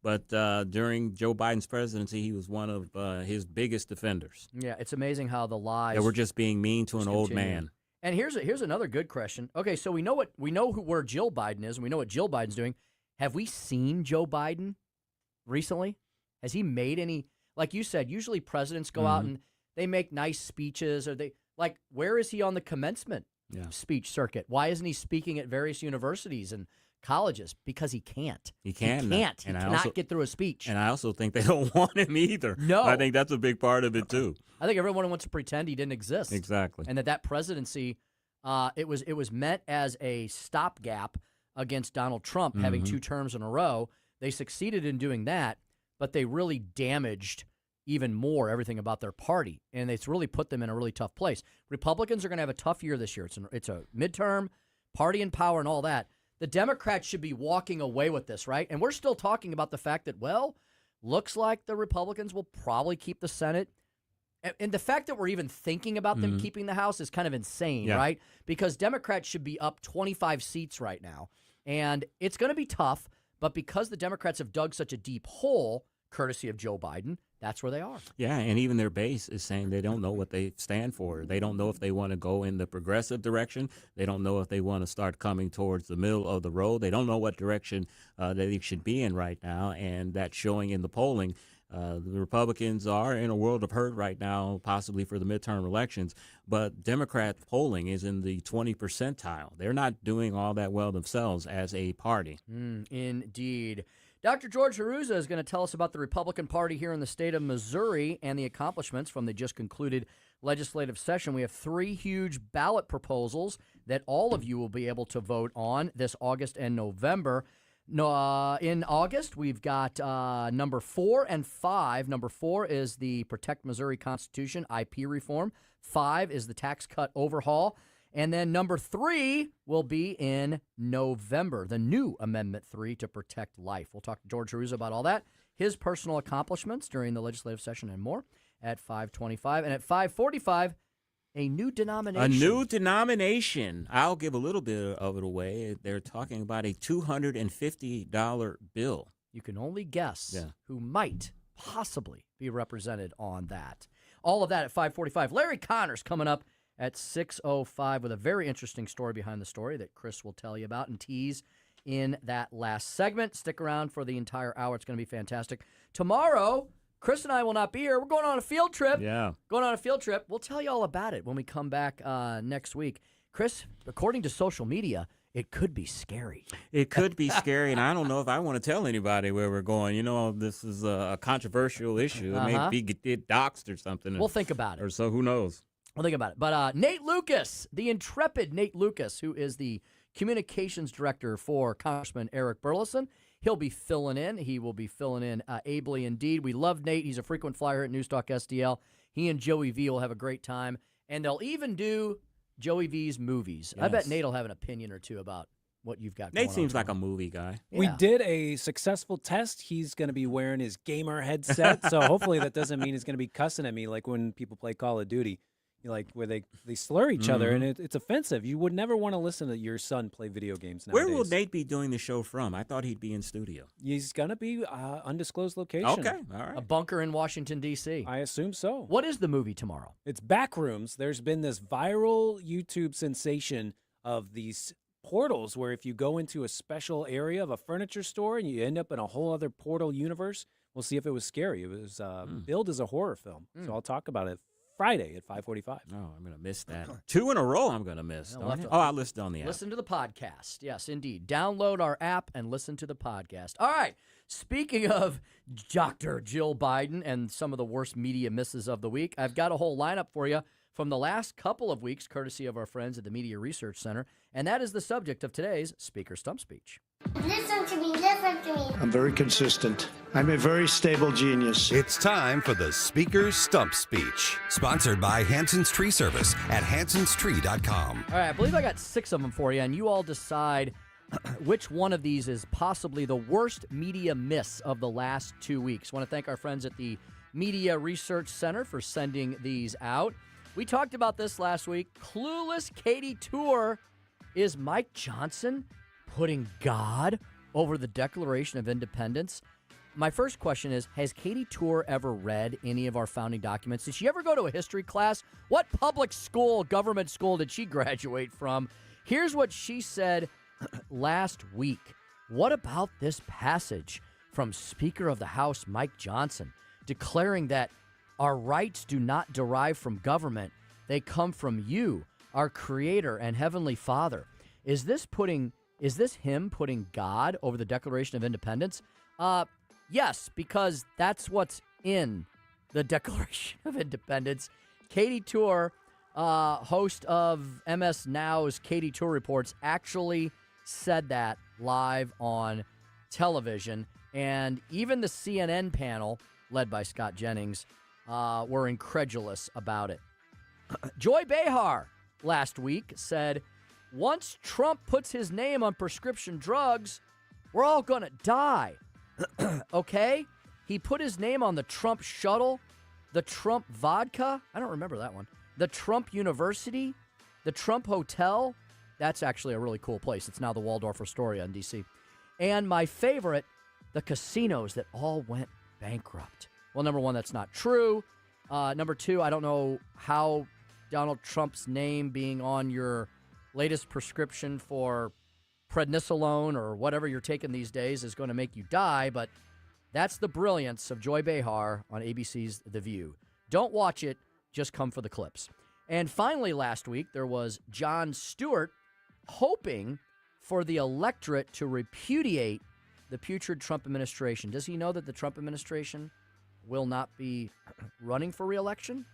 but during Joe Biden's presidency, he was one of his biggest defenders. Yeah, it's amazing how the lies. They were just being mean to an old man. And here's another good question. Okay, so we know where Jill Biden is, and we know what Jill Biden's doing. Have we seen Joe Biden recently? Has he made any? Like you said, usually presidents go out and they make nice speeches, or where is he on the commencement speech circuit? Why isn't he speaking at various universities and colleges? Because he can't. He can't. He cannot get through a speech. And I also think they don't want him either. No. I think that's a big part of it, too. I think everyone wants to pretend he didn't exist. Exactly. And that presidency, it was meant as a stopgap against Donald Trump having 2 terms in a row. They succeeded in doing that, but they really damaged even more everything about their party, and it's really put them in a really tough place. Republicans are going to have a tough year this year. It's a midterm, party in power, and all that. The Democrats should be walking away with this, right? And we're still talking about the fact that, well, looks like the Republicans will probably keep the Senate. And the fact that we're even thinking about them keeping the House is kind of insane, right? Because Democrats should be up 25 seats right now. And it's going to be tough, but because the Democrats have dug such a deep hole, courtesy of Joe Biden, that's where they are. Yeah, and even their base is saying they don't know what they stand for. They don't know if they want to go in the progressive direction. They don't know if they want to start coming towards the middle of the road. They don't know what direction they should be in right now, and that's showing in the polling. The Republicans are in a world of hurt right now, possibly for the midterm elections, but Democrat polling is in the 20 percentile. They're not doing all that well themselves as a party. Indeed. Dr. George Hruza is going to tell us about the Republican Party here in the state of Missouri and the accomplishments from the just concluded legislative session. We have 3 huge ballot proposals that all of you will be able to vote on this August and November. In August, we've got number 4 and 5. Number 4 is the Protect Missouri Constitution, IP reform. 5 is the tax cut overhaul. And then number 3 will be in November, the new Amendment 3 to protect life. We'll talk to George Hruza about all that, his personal accomplishments during the legislative session and more at 5:25. And at 5:45, a new denomination. A new denomination. I'll give a little bit of it away. They're talking about a $250 bill. You can only guess who might possibly be represented on that. All of that at 5:45. Larry Connor's coming up at 6:05 with a very interesting story behind the story that Chris will tell you about and tease in that last segment. Stick around for the entire hour. It's going to be fantastic. Tomorrow, Chris and I will not be here. We're going on a field trip. Yeah. Going on a field trip. We'll tell you all about it when we come back next week. Chris, according to social media, it could be scary. It could be scary, and I don't know if I want to tell anybody where we're going. You know, this is a controversial issue. It may get doxxed or something. We'll think about it. Or so, who knows? We'll think about it. But Nate Lucas, the intrepid Nate Lucas, who is the communications director for Congressman Eric Burleson, he'll be filling in. He will be filling in ably indeed. We love Nate. He's a frequent flyer at News Talk STL. He and Joey V will have a great time, and they'll even do Joey V's movies. Yes. I bet Nate will have an opinion or two about what you've got going on. Nate seems like a movie guy. Yeah. We did a successful test. He's going to be wearing his gamer headset, so hopefully that doesn't mean he's going to be cussing at me like when people play Call of Duty. Like where they slur each other, and it's offensive. You would never want to listen to your son play video games nowadays. Where will Nate be doing the show from? I thought he'd be in studio. He's going to be undisclosed location. Okay, all right. A bunker in Washington, D.C. I assume so. What is the movie tomorrow? It's Backrooms. There's been this viral YouTube sensation of these portals where if you go into a special area of a furniture store and you end up in a whole other portal universe, we'll see if it was scary. It was billed as a horror film, so I'll talk about it Friday at 5:45. Oh, I'm going to miss that. 2 in a row I'm going to miss. I'll listen on the app. Listen to the podcast. Yes, indeed. Download our app and listen to the podcast. All right. Speaking of Dr. Jill Biden and some of the worst media misses of the week, I've got a whole lineup for you from the last couple of weeks, courtesy of our friends at the Media Research Center, and that is the subject of today's Speaker Stump Speech. Listen to me, listen to me. I'm very consistent. I'm a very stable genius. It's time for the Speaker Stump Speech, sponsored by Hanson's Tree Service at hansonstree.com. All right, I believe I got 6 of them for you, and you all decide which one of these is possibly the worst media miss of the last 2 weeks. I want to thank our friends at the Media Research Center for sending these out. We talked about this last week. Clueless Katie Tour. Is Mike Johnson putting God over the Declaration of Independence? My first question is, has Katie Tour ever read any of our founding documents? Did she ever go to a history class? What public school, government school did she graduate from? Here's what she said last week. What about this passage from Speaker of the House Mike Johnson declaring that our rights do not derive from government, they come from you, our Creator and Heavenly Father? Is this him putting God over the Declaration of Independence? Yes, because that's what's in the Declaration of Independence. Katie Tour, host of MS Now's Katie Tour Reports, actually said that live on television. And even the CNN panel, led by Scott Jennings, were incredulous about it. Joy Behar last week said, once Trump puts his name on prescription drugs, we're all going to die. Okay? He put his name on the Trump shuttle, the Trump vodka. I don't remember that one. The Trump University, the Trump Hotel. That's actually a really cool place. It's now the Waldorf Astoria in D.C. And my favorite, the casinos that all went bankrupt. Well, number one, that's not true. Number two, I don't know how Donald Trump's name being on your latest prescription for prednisolone or whatever you're taking these days is going to make you die, but that's the brilliance of Joy Behar on ABC's The View. Don't watch it, just come for the clips. And finally, last week, there was Jon Stewart hoping for the electorate to repudiate the putrid Trump administration. Does he know that the Trump administration will not be running for re-election?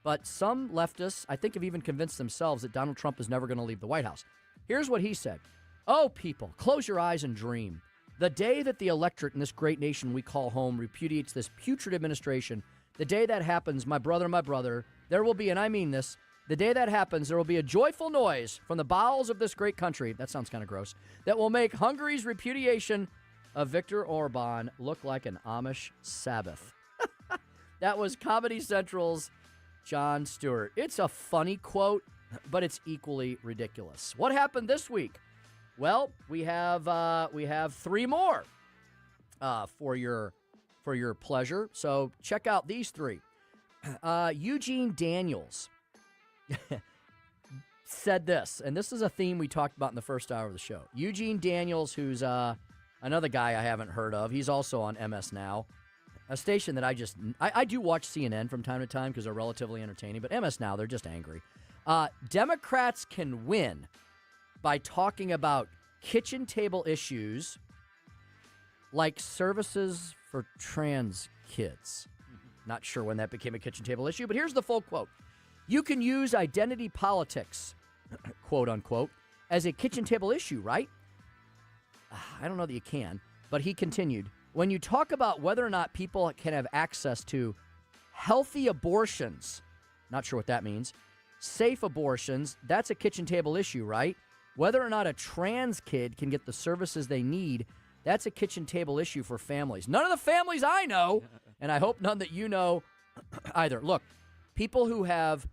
But some leftists, I think, have even convinced themselves that Donald Trump is never going to leave the White House. Here's what he said. Oh, people, close your eyes and dream. The day that the electorate in this great nation we call home repudiates this putrid administration, the day that happens, my brother, there will be, and I mean this, the day that happens, there will be a joyful noise from the bowels of this great country, that sounds kind of gross, that will make Hungary's repudiation of Viktor Orban look like an Amish Sabbath. That was Comedy Central's Jon Stewart. It's a funny quote, but it's equally ridiculous. What happened this week? Well, we have three more for your pleasure. So check out these three. Eugene Daniels said this, and this is a theme we talked about in the first hour of the show. Eugene Daniels, who's another guy I haven't heard of. He's also on MS Now, a station that I do watch CNN from time to time because they're relatively entertaining, but MS Now, they're just angry. Democrats can win by talking about kitchen table issues like services for trans kids. Not sure when that became a kitchen table issue, but here's the full quote. You can use identity politics, quote unquote, as a kitchen table issue, right? I don't know that you can, but he continued. When you talk about whether or not people can have access to healthy abortions, not sure what that means, safe abortions, that's a kitchen table issue, right? Whether or not a trans kid can get the services they need, that's a kitchen table issue for families. None of the families I know, and I hope none that you know either. Look, people who have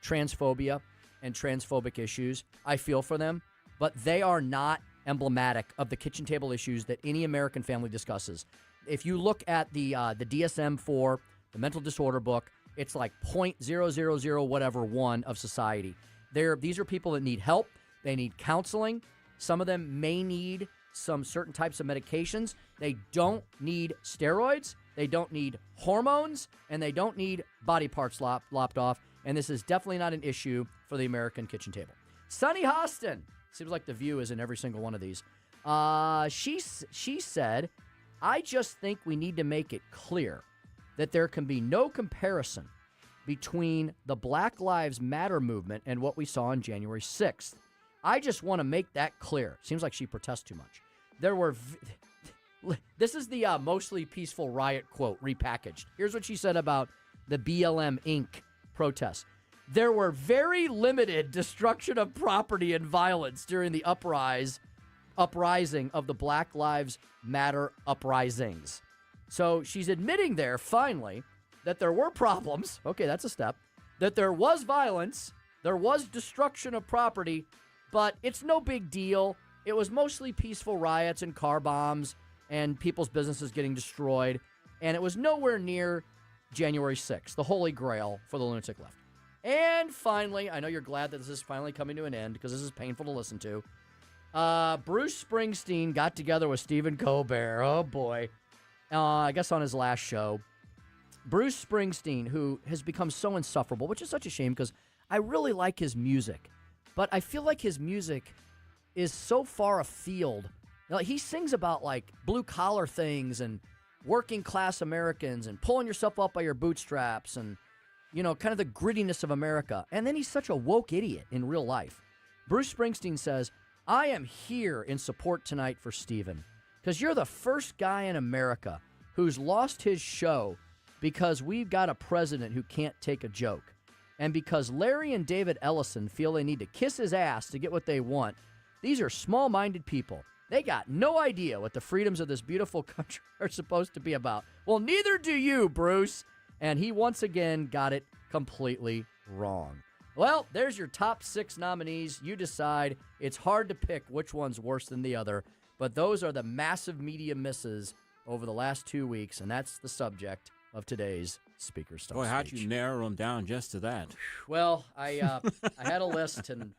transphobia and transphobic issues, I feel for them, but they are not emblematic of the kitchen table issues that any American family discusses. If you look at the DSM-4, the mental disorder book, it's like 0.000 whatever one of society. These are people that need help. They need counseling. Some of them may need some certain types of medications. They don't need steroids. They don't need hormones. And they don't need body parts lopped off. And this is definitely not an issue for the American kitchen table. Sunny Hostin. Seems like The View is in every single one of these. She said, I just think we need to make it clear that there can be no comparison between the Black Lives Matter movement and what we saw on January 6th. I just want to make that clear. Seems like she protests too much. This is the mostly peaceful riot quote repackaged. Here's what she said about the BLM Inc. protests. There were very limited destruction of property and violence during the uprising of the Black Lives Matter uprisings. So she's admitting there, finally, that there were problems. Okay, that's a step. That there was violence, there was destruction of property, but it's no big deal. It was mostly peaceful riots and car bombs and people's businesses getting destroyed, and it was nowhere near January 6th, the holy grail for the lunatic left. And finally, I know you're glad that this is finally coming to an end because this is painful to listen to. Bruce Springsteen got together with Stephen Colbert. Oh, boy. I guess on his last show. Bruce Springsteen, who has become so insufferable, which is such a shame because I really like his music. But I feel like his music is so far afield. Like, he sings about, like, blue-collar things and working-class Americans and pulling yourself up by your bootstraps and, you know, kind of the grittiness of America. And then he's such a woke idiot in real life. Bruce Springsteen says, I am here in support tonight for Steven, because you're the first guy in America who's lost his show because we've got a president who can't take a joke. And because Larry and David Ellison feel they need to kiss his ass to get what they want. These are small-minded people. They got no idea what the freedoms of this beautiful country are supposed to be about. Well, neither do you, Bruce. And he once again got it completely wrong. Well, there's your top 6 nominees. You decide. It's hard to pick which one's worse than the other, but those are the massive media misses over the last 2 weeks, and that's the subject of today's Speaker Stump Boy, how'd Speech. you narrow them down just to that? Well, I had a list, and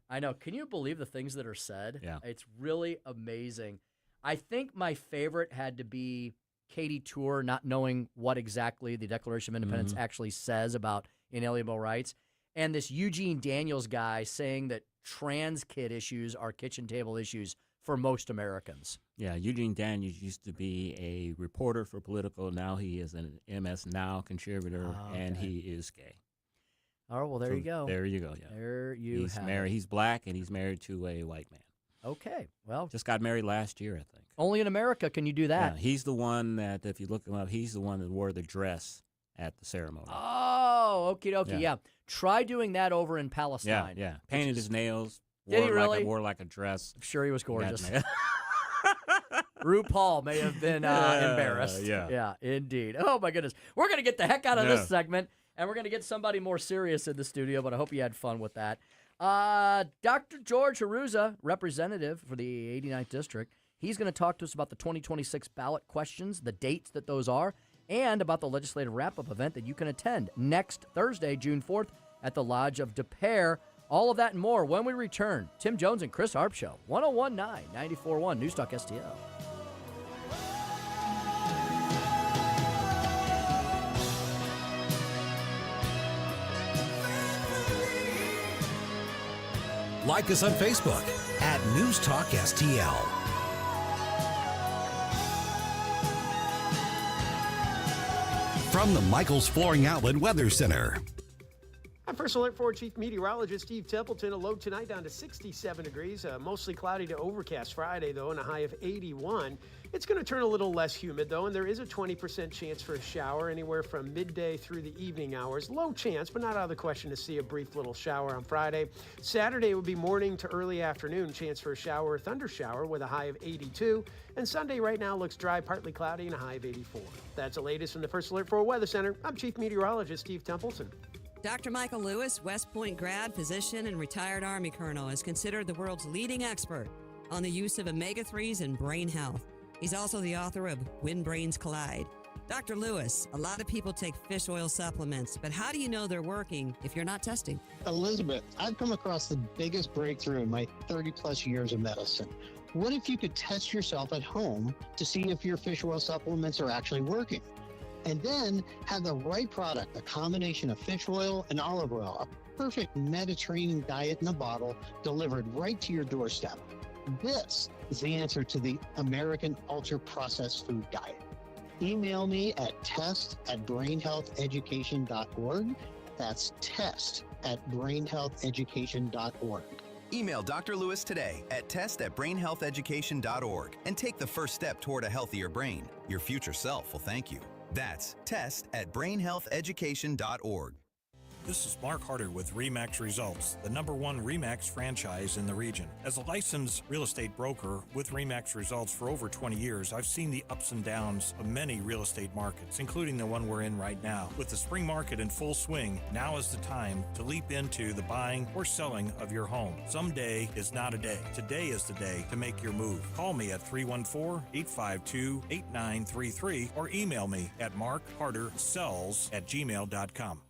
I know. Can you believe the things that are said? Yeah. It's really amazing. I think my favorite had to be Katie Tour not knowing what exactly the Declaration of Independence actually says about inalienable rights. And this Eugene Daniels guy saying that trans kid issues are kitchen table issues for most Americans. Yeah, Eugene Daniels used to be a reporter for Politico. Now he is an MS Now contributor, and he is gay. Oh, well, there you go. There you go, yeah. There you He's have married. it. He's black, and he's married to a white man. Okay, well. Just got married last year, I think. Only in America can you do that. Yeah, he's the one that, if you look him up, he's the one that wore the dress at the ceremony. Oh, okie dokie, yeah. Try doing that over in Palestine. Yeah. Painted his nails. Did he really? Wore like a dress. I'm sure he was gorgeous. RuPaul may have been embarrassed. Yeah, indeed. Oh, my goodness. We're going to get the heck out of this segment, and we're going to get somebody more serious in the studio, but I hope you had fun with that. Dr. George Hruza, representative for the 89th District, he's going to talk to us about the 2026 ballot questions, the dates that those are, and about the legislative wrap-up event that you can attend next Thursday, June 4th, at the Lodge of De Pere. All of that and more when we return. Tim Jones and Chris Arps Show, 101.9, 94.1, News Talk STL. Like us on Facebook at News Talk STL. From the Michaels Flooring Outlet Weather Center. I'm First Alert 4 Chief Meteorologist Steve Templeton. A low tonight down to 67 degrees. Mostly cloudy to overcast Friday, though, and a high of 81. It's going to turn a little less humid, though, and there is a 20% chance for a shower anywhere from midday through the evening hours. Low chance, but not out of the question to see a brief little shower on Friday. Saturday would be morning to early afternoon. Chance for a shower or thunder shower with a high of 82. And Sunday right now looks dry, partly cloudy, and a high of 84. That's the latest from the First Alert 4 Weather Center. I'm Chief Meteorologist Steve Templeton. Dr. Michael Lewis, West Point grad, physician, and retired Army colonel, is considered the world's leading expert on the use of omega-3s in brain health. He's also the author of When Brains Collide. Dr. Lewis, a lot of people take fish oil supplements, but how do you know they're working if you're not testing? Elizabeth, I've come across the biggest breakthrough in my 30-plus years of medicine. What if you could test yourself at home to see if your fish oil supplements are actually working? And then have the right product, a combination of fish oil and olive oil, a perfect Mediterranean diet in a bottle delivered right to your doorstep. This is the answer to the American ultra-processed food diet. Email me at test@brainhealtheducation.org. That's test@brainhealtheducation.org. Email Dr. Lewis today at test@brainhealtheducation.org and take the first step toward a healthier brain. Your future self will thank you. That's test@brainhealtheducation.org. This is Mark Harder with RE/MAX Results, the #1 RE/MAX franchise in the region. As a licensed real estate broker with RE/MAX Results for over 20 years, I've seen the ups and downs of many real estate markets, including the one we're in right now. With the spring market in full swing, now is the time to leap into the buying or selling of your home. Someday is not a day. Today is the day to make your move. Call me at 314-852-8933 or email me at markhardersells@gmail.com.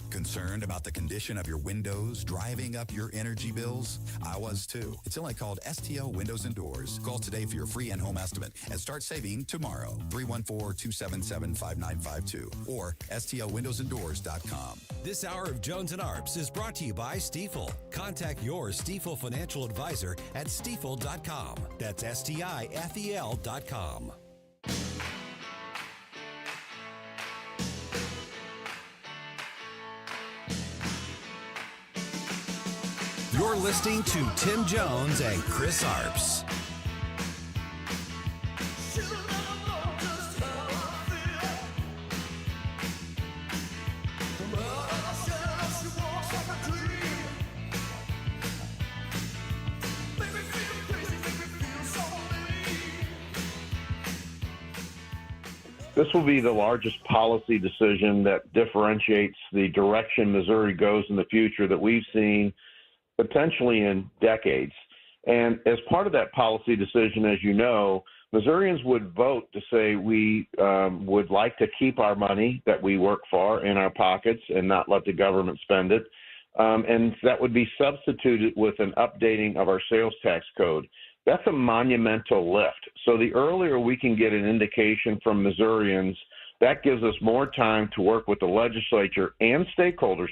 Concerned about the condition of your windows driving up your energy bills? I was too. It's only called STL Windows and Doors. Call today for your free in-home estimate and start saving tomorrow. 314-277-5952 or stlwindowsanddoors.com. This hour of Jones and Arps is brought to you by Stifel. Contact your Stifel financial advisor at stifel.com. That's STIFEL.com. You're listening to Tim Jones and Chris Arps. This will be the largest policy decision that differentiates the direction Missouri goes in the future that we've seen potentially in decades. And as part of that policy decision, as you know, Missourians would vote to say we would like to keep our money that we work for in our pockets and not let the government spend it. And that would be substituted with an updating of our sales tax code. That's a monumental lift. So the earlier we can get an indication from Missourians, that gives us more time to work with the legislature and stakeholders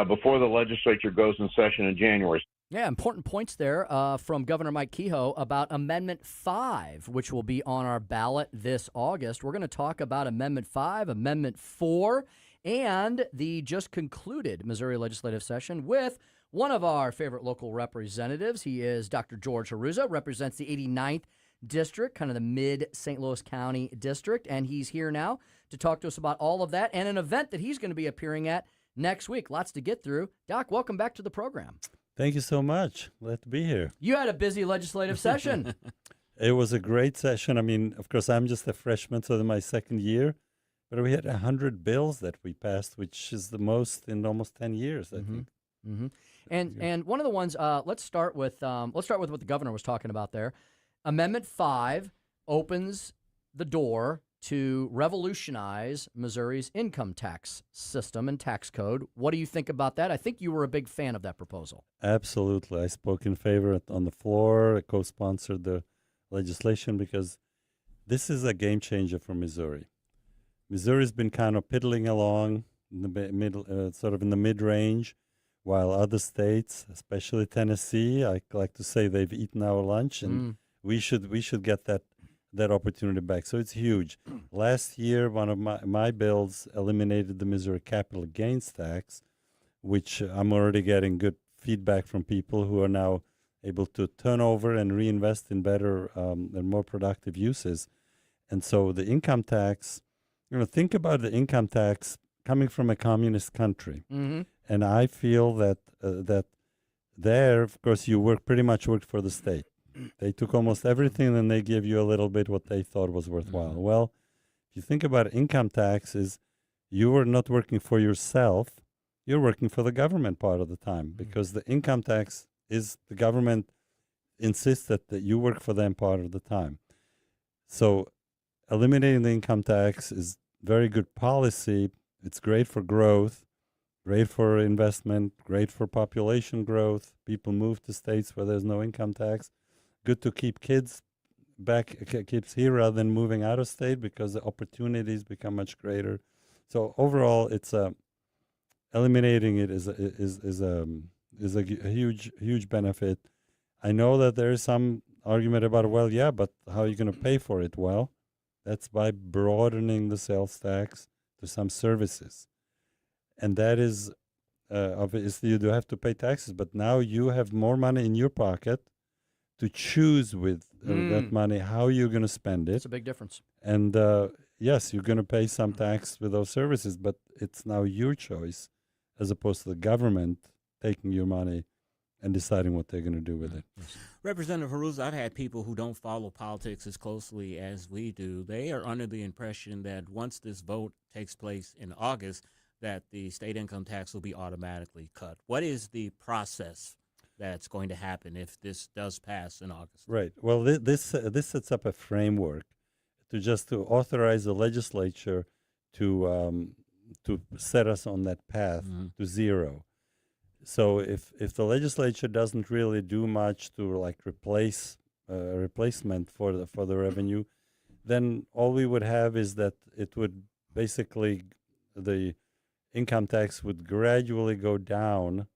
before the legislature goes in session in January. Yeah, important points there from Governor Mike Kehoe about Amendment 5, which will be on our ballot this August. We're going to talk about Amendment 5, Amendment 4, and the just concluded Missouri legislative session with one of our favorite local representatives. He is Dr. George Hruza, represents the 89th District, kind of the mid-St. Louis County district, and he's here now to talk to us about all of that and an event that he's going to be appearing at next week. Lots to get through. Doc, welcome back to the program. Thank you so much. Glad to be here. You had a busy legislative session. It was a great session. I mean, of course, I'm just a freshman, so in my second year, but we had 100 bills that we passed, which is the most in almost 10 years, I think. Mm-hmm. And one of the ones, let's start with what the governor was talking about there. Amendment 5 opens the door to revolutionize Missouri's income tax system and tax code. What do you think about that? I think you were a big fan of that proposal. Absolutely. I spoke in favor on the floor. I co-sponsored the legislation because this is a game changer for Missouri. Missouri's been kind of piddling along in the middle, sort of in the mid-range, while other states, especially Tennessee, I like to say they've eaten our lunch, and we should get that opportunity back. So it's huge. Last year, one of my bills eliminated the Missouri capital gains tax, which I'm already getting good feedback from people who are now able to turn over and reinvest in better and more productive uses. And so the income tax, think about the income tax coming from a communist country. Mm-hmm. And I feel that there, of course, you pretty much worked for the state. They took almost everything and they give you a little bit what they thought was worthwhile. Mm-hmm. Well, if you think about income taxes, you are not working for yourself. You're working for the government part of the time because the income tax is the government insists that you work for them part of the time. So eliminating the income tax is very good policy. It's great for growth. Great for investment, great for population growth. People move to states where there's no income tax. Good to keep kids here rather than moving out of state because the opportunities become much greater. So overall, it's eliminating it is a huge benefit. I know that there is some argument about, well, yeah, but how are you going to pay for it? Well, that's by broadening the sales tax to some services. And that is, obviously, you do have to pay taxes, but now you have more money in your pocket to choose with that money how you're going to spend it. It's a big difference. And yes, you're going to pay some tax with those services, but it's now your choice as opposed to the government taking your money and deciding what they're going to do with it. Representative Hruza, I've had people who don't follow politics as closely as we do. They are under the impression that once this vote takes place in August, that the state income tax will be automatically cut. What is the process that's going to happen if this does pass in August? Right. Well, this sets up a framework to authorize the legislature to set us on that path to zero. So if the legislature doesn't really do much to like replacement for the revenue, then all we would have is that it would basically the income tax would gradually go down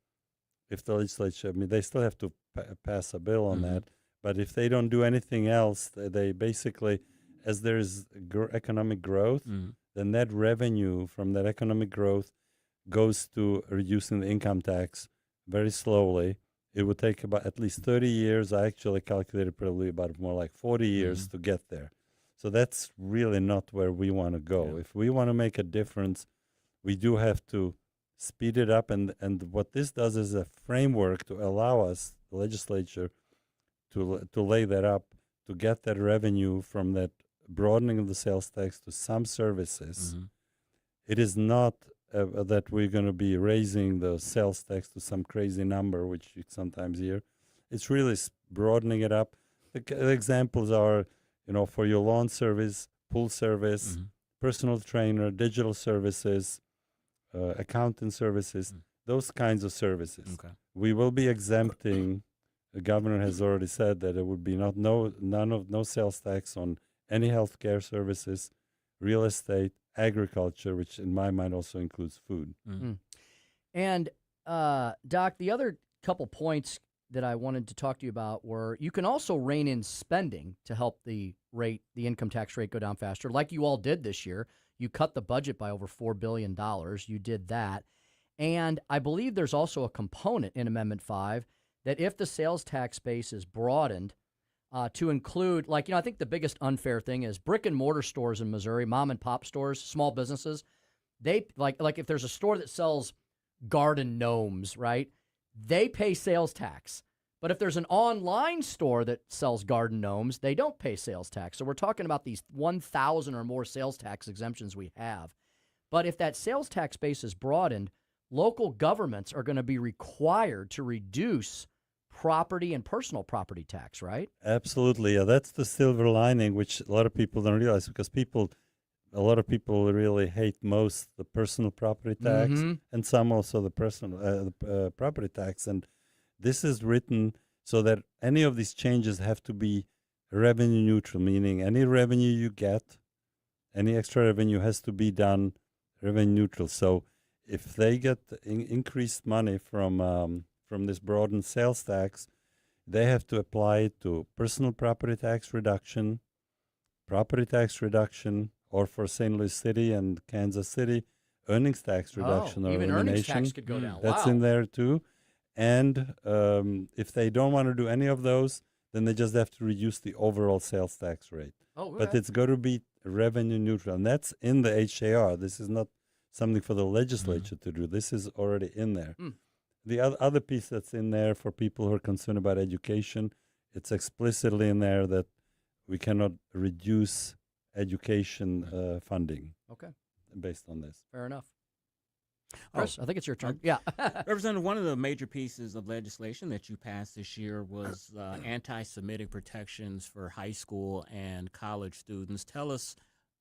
if the legislature, I mean, they still have to pass a bill on that, but if they don't do anything else, they basically, as there's economic growth, the net revenue from that economic growth goes to reducing the income tax very slowly, it would take about at least 30 years. I actually calculated probably about more like 40 years to get there. So that's really not where we want to go. If we want to make a difference, we do have to speed it up. And what this does is a framework to allow us, the legislature, to lay that up, to get that revenue from that broadening of the sales tax to some services. It is not that we're going to be raising the sales tax to some crazy number, which you sometimes hear. It's really broadening it up. The examples are, for your lawn service, pool service, personal trainer, digital services, accountant services, those kinds of services. We will be exempting. The governor has already said that there would be no sales tax on any healthcare services, real estate, agriculture, which in my mind also includes food. And Doc, the other couple points that I wanted to talk to you about were you can also rein in spending to help the income tax rate go down faster, like you all did this year. You cut the budget by over $4 billion. You did that. And I believe there's also a component in Amendment 5 that if the sales tax base is broadened to include, I think the biggest unfair thing is brick and mortar stores in Missouri, mom and pop stores, small businesses, they like if there's a store that sells garden gnomes, right? They pay sales tax. But if there's an online store that sells garden gnomes, they don't pay sales tax. So we're talking about these 1,000 or more sales tax exemptions we have. But if that sales tax base is broadened, local governments are going to be required to reduce property and personal property tax, right? Absolutely. Yeah, that's the silver lining, which a lot of people don't realize, because a lot of people really hate most the personal property tax and some also the personal property tax. And this is written so that any of these changes have to be revenue neutral, meaning any revenue you get, any extra revenue has to be done revenue neutral. So if they get increased money from this broadened sales tax, they have to apply it to personal property tax reduction, or for St. Louis City and Kansas City, earnings tax reduction or even elimination. earnings tax could go down. That's Wow. in there too. And if they don't want to do any of those, then they just have to reduce the overall sales tax rate. Oh, But okay. it's got to be revenue neutral, and that's in the HAR. This is not something for the legislature to do. This is already in there. The other piece that's in there for people who are concerned about education, it's explicitly in there that we cannot reduce education funding. Okay. Based on this. Fair enough. Chris, I think it's your turn. Yeah. Representative, one of the major pieces of legislation that you passed this year was anti-Semitic protections for high school and college students. Tell us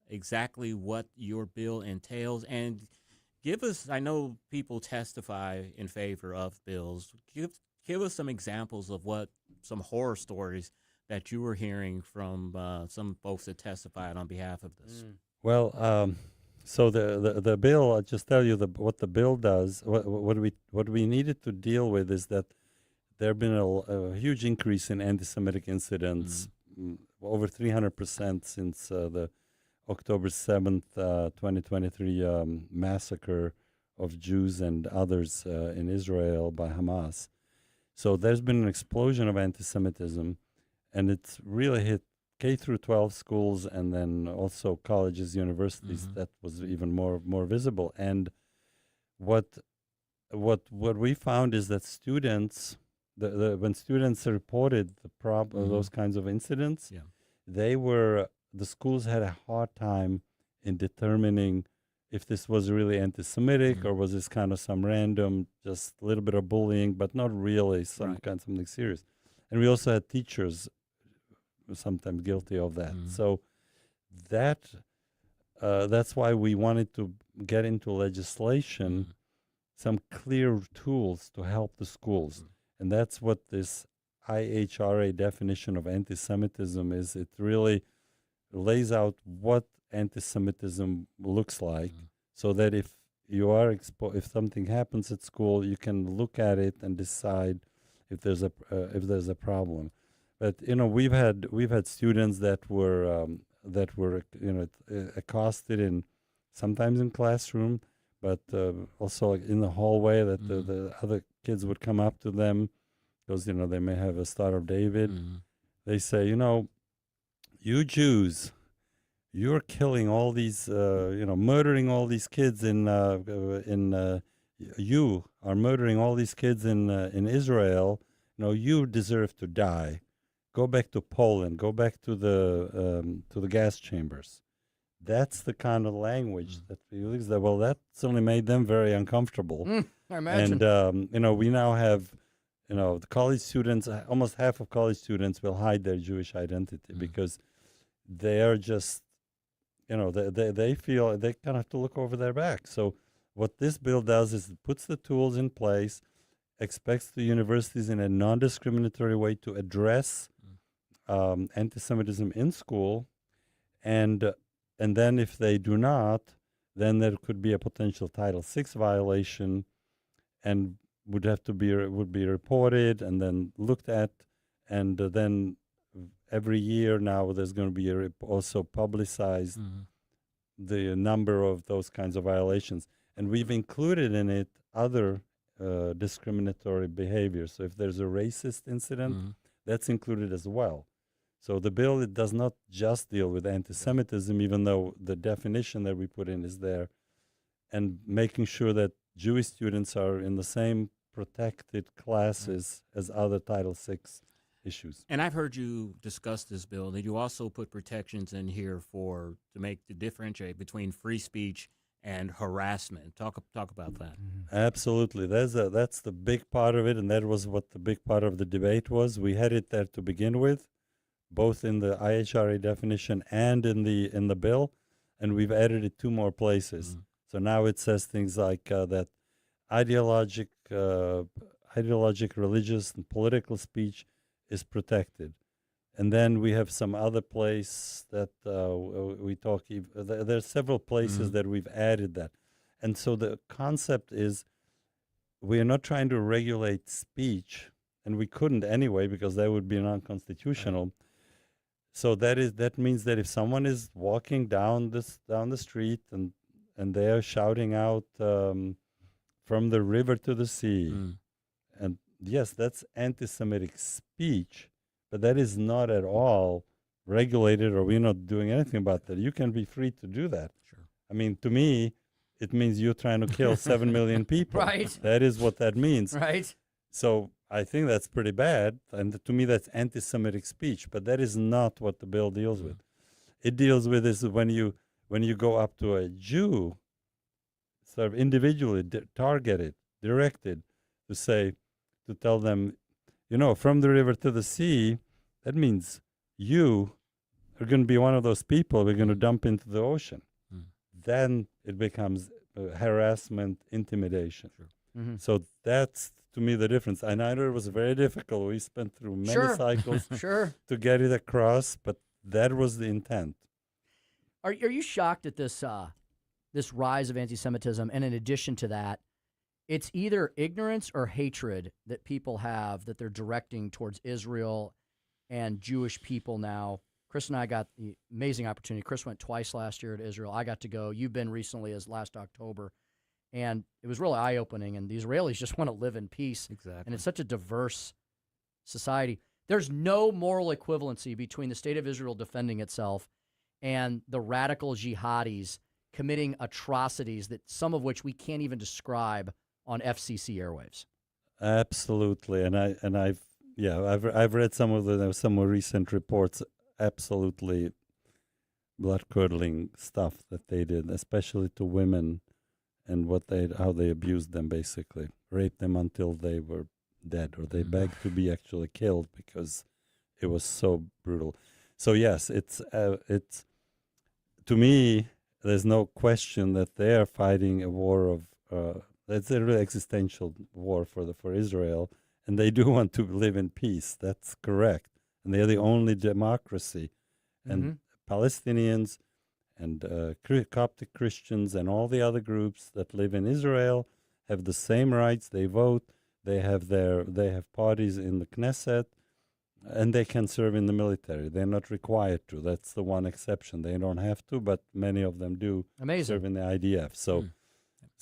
exactly what your bill entails, and give us, I know people testify in favor of bills. Give us some examples of some horror stories that you were hearing from some folks that testified on behalf of this. Well, so the bill, I'll just tell you what the bill does. What we needed to deal with is that there have been a huge increase in anti-Semitic incidents, over 300% since the October 7th, 2023 massacre of Jews and others in Israel by Hamas. So there's been an explosion of anti-Semitism, and it's really hit K through 12 schools and then also colleges, universities. That was even more visible. And what we found is that students, when students reported those kinds of incidents, the schools had a hard time in determining if this was really anti-Semitic or was this kind of some random, just a little bit of bullying, but not really something serious. And we also had teachers sometimes guilty of that. So that's why we wanted to get into legislation some clear tools to help the schools. And that's what this IHRA definition of anti-Semitism is. It really lays out what anti-Semitism looks like, so that if you are if something happens at school, you can look at it and decide if there's a problem. But we've had students that were accosted sometimes in classroom, but also in the hallway, that the other kids would come up to them because they may have a Star of David. They say, you Jews, you're killing all these, murdering all these kids you are murdering all these kids in Israel. You deserve to die. Go back to Poland. Go back to the gas chambers. That's the kind of language that Felix. That certainly made them very uncomfortable. I imagine. And we now have, the college students. Almost half of college students will hide their Jewish identity because they are just, they feel they kind of have to look over their back. So what this bill does is it puts the tools in place, expects the universities in a non-discriminatory way to address anti-Semitism in school, and then if they do not, then there could be a potential Title VI violation, and would be reported and then looked at, and then every year now there's going to be also publicized the number of those kinds of violations, and we've included in it other discriminatory behavior. So if there's a racist incident, that's included as well. So the bill, it does not just deal with anti-Semitism, even though the definition that we put in is there, and making sure that Jewish students are in the same protected classes as other Title VI issues. And I've heard you discuss this bill, that you also put protections in here to differentiate between free speech and harassment. Talk about that. Absolutely. That's the big part of it, and that was what the big part of the debate was. We had it there to begin with, both in the IHRA definition and in the bill, and we've added it 2 more places. So now it says things like that ideologic, religious, and political speech is protected. And then we have some other place that we talk. There's several places that we've added that, and so the concept is we are not trying to regulate speech, and we couldn't anyway because that would be non-constitutional. Right. So that means that if someone is walking down the street and they are shouting out from the river to the sea, and yes, that's anti-Semitic speech. But that is not at all regulated, or we're not doing anything about that. You can be free to do that. Sure. I mean, to me, it means you're trying to kill 7 million people. Right. That is what that means. Right. So I think that's pretty bad. And to me, that's anti-Semitic speech. But that is not what the bill deals with. It deals with is when you go up to a Jew, sort of individually targeted, directed, to tell them, from the river to the sea, that means you are going to be one of those people we're going to dump into the ocean. Then it becomes harassment, intimidation. Sure. So that's, to me, the difference. I know it was very difficult. We spent through many cycles to get it across, but that was the intent. Are you shocked at this rise of anti-Semitism? And in addition to that, it's either ignorance or hatred that people have that they're directing towards Israel and Jewish people now. Chris and I got the amazing opportunity. Chris went twice last year to Israel. I got to go. You've been recently as last October. And it was really eye-opening. And the Israelis just want to live in peace. Exactly. And it's such a diverse society. There's no moral equivalency between the state of Israel defending itself and the radical jihadis committing atrocities that some of which we can't even describe on FCC airwaves. Absolutely, and I've read some of the more recent reports. Absolutely, blood-curdling stuff that they did, especially to women, and how they abused them, basically raped them until they were dead, or they begged to be actually killed because it was so brutal. So yes, it's to me, there's no question that they are fighting a war of. It's a really existential war for Israel, and they do want to live in peace. That's correct, and they are the only democracy. And Palestinians and Coptic Christians and all the other groups that live in Israel have the same rights. They vote. They have parties in the Knesset, and they can serve in the military. They're not required to. That's the one exception. They don't have to, but many of them do serve in the IDF.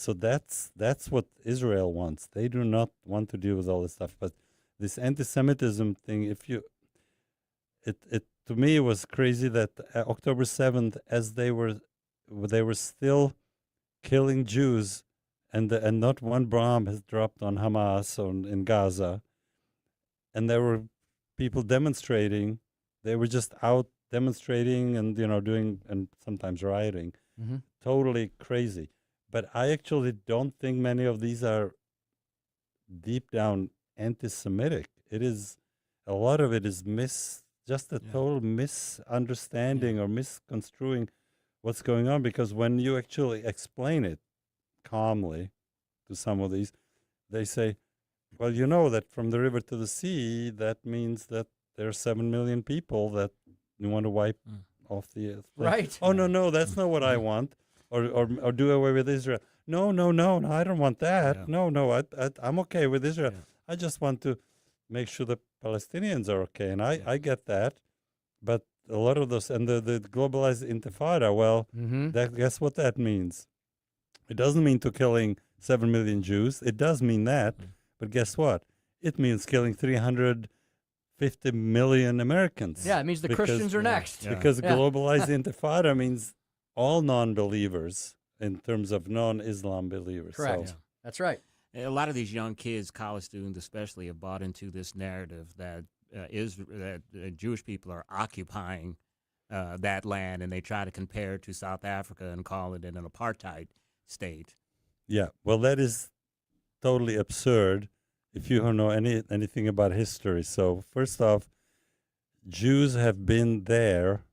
So that's what Israel wants. They do not want to deal with all this stuff. But this anti-Semitism thing. It to me it was crazy that October 7th, as they were still killing Jews, and not one bomb has dropped on Hamas or in Gaza, and there were people demonstrating. They were just out demonstrating and doing and sometimes rioting. Totally crazy. But I actually don't think many of these are deep down anti-Semitic. It is, a lot of it is just a total misunderstanding or misconstruing what's going on, because when you actually explain it calmly to some of these, they say, well, you know that from the river to the sea, that means that there are 7 million people that you want to wipe off the earth. Right. Oh, no, that's not what I want. Or do away with Israel. No, I don't want that. Yeah. No, I'm okay with Israel. Yeah. I just want to make sure the Palestinians are okay. And I get that. But a lot of those, and the globalized intifada, well, guess what that means? It doesn't mean to killing 7 million Jews. It does mean that. But guess what? It means killing 350 million Americans. Yeah, it means the Christians are next. Because globalized intifada means all non-believers in terms of non-Islam believers. Correct. So. That's right. A lot of these young kids, college students especially, have bought into this narrative that Jewish people are occupying that land, and they try to compare it to South Africa and call it an apartheid state. Yeah, well, that is totally absurd if you don't know anything about history. So first off, Jews have been there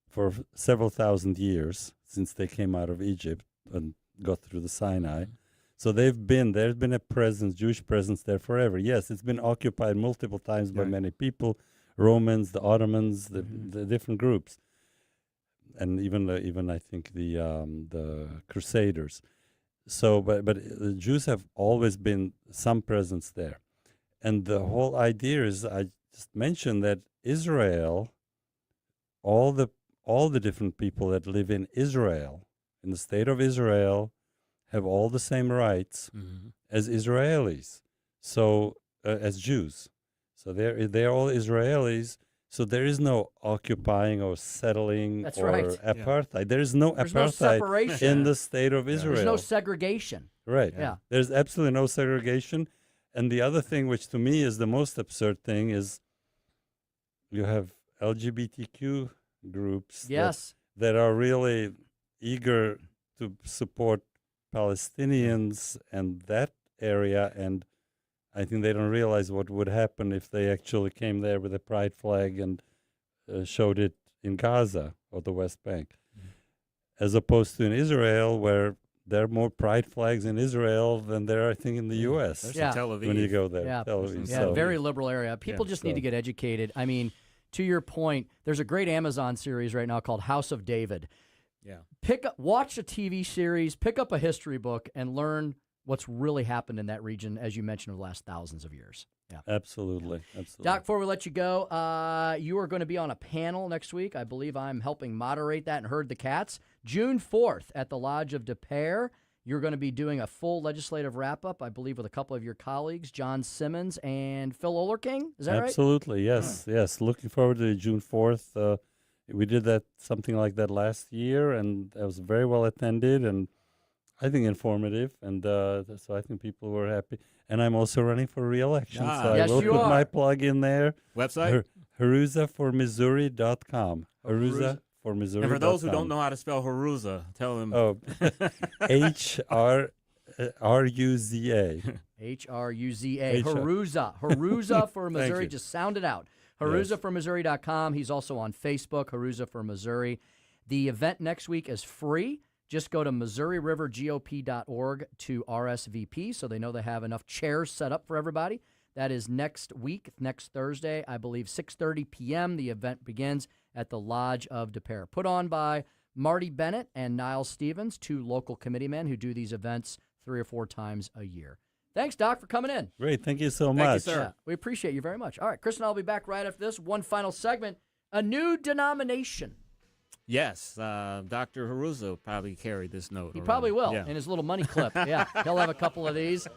for several thousand years since they came out of Egypt and got through the Sinai. So there's been a presence, Jewish presence there forever. Yes, it's been occupied multiple times by many people, Romans, the Ottomans, the different groups, and even I think the Crusaders. So, but the Jews have always been some presence there, and the whole idea is, I just mentioned that Israel, all the different people that live in Israel, in the state of Israel, have all the same rights as Israelis, so as Jews. So they're all Israelis. So there is no occupying or settling apartheid. Yeah. There is no apartheid in the state of Israel. There's no segregation. Right. Yeah. There's absolutely no segregation. And the other thing, which to me is the most absurd thing, is you have LGBTQ groups that are really eager to support Palestinians and that area, and I think they don't realize what would happen if they actually came there with a pride flag and showed it in Gaza or the West Bank, as opposed to in Israel, where there are more pride flags in Israel than there are, I think, in the U.S. Tel Aviv. When you go there. Yeah, Tel Aviv. yeah, very liberal area. People just need to get educated. I mean, to your point, there's a great Amazon series right now called House of David. Yeah. Watch a TV series, pick up a history book, and learn what's really happened in that region, as you mentioned, over the last thousands of years. Yeah, absolutely. Doc, before we let you go, you are going to be on a panel next week. I believe I'm helping moderate that and herd the cats. June 4th at the Lodge of De Pere. You're going to be doing a full legislative wrap-up, I believe, with a couple of your colleagues, John Simmons and Phil Olerking. Is that right? Absolutely, yes. Yes, looking forward to June 4th. We did something like that last year, and it was very well attended and I think informative. And so I think people were happy. And I'm also running for re-election, so yes, I will put my plug in there. Website? Hruzaformissouri.com. Hruzaformissouri.com. And for those who don't know how to spell Hruza, tell them. Oh, H-R-U-Z-A. Hruza. Hruza for Missouri. Just sound it out. HruzaForMissouri.com. He's also on Facebook, Hruza for Missouri. The event next week is free. Just go to MissouriRiverGOP.org to RSVP so they know they have enough chairs set up for everybody. That is next week, next Thursday, I believe, 6:30 p.m. The event begins at the Lodge of De Pere. Put on by Marty Bennett and Niles Stevens, two local committeemen who do these events 3 or 4 times a year. Thanks, Doc, for coming in. Great. Thank you so much. Thank you, sir. Yeah, we appreciate you very much. All right, Chris and I will be back right after this. One final segment, a new denomination. Yes, Dr. Hruza will probably carry this note. He around. probably will in his little money clip. Yeah, he'll have a couple of these.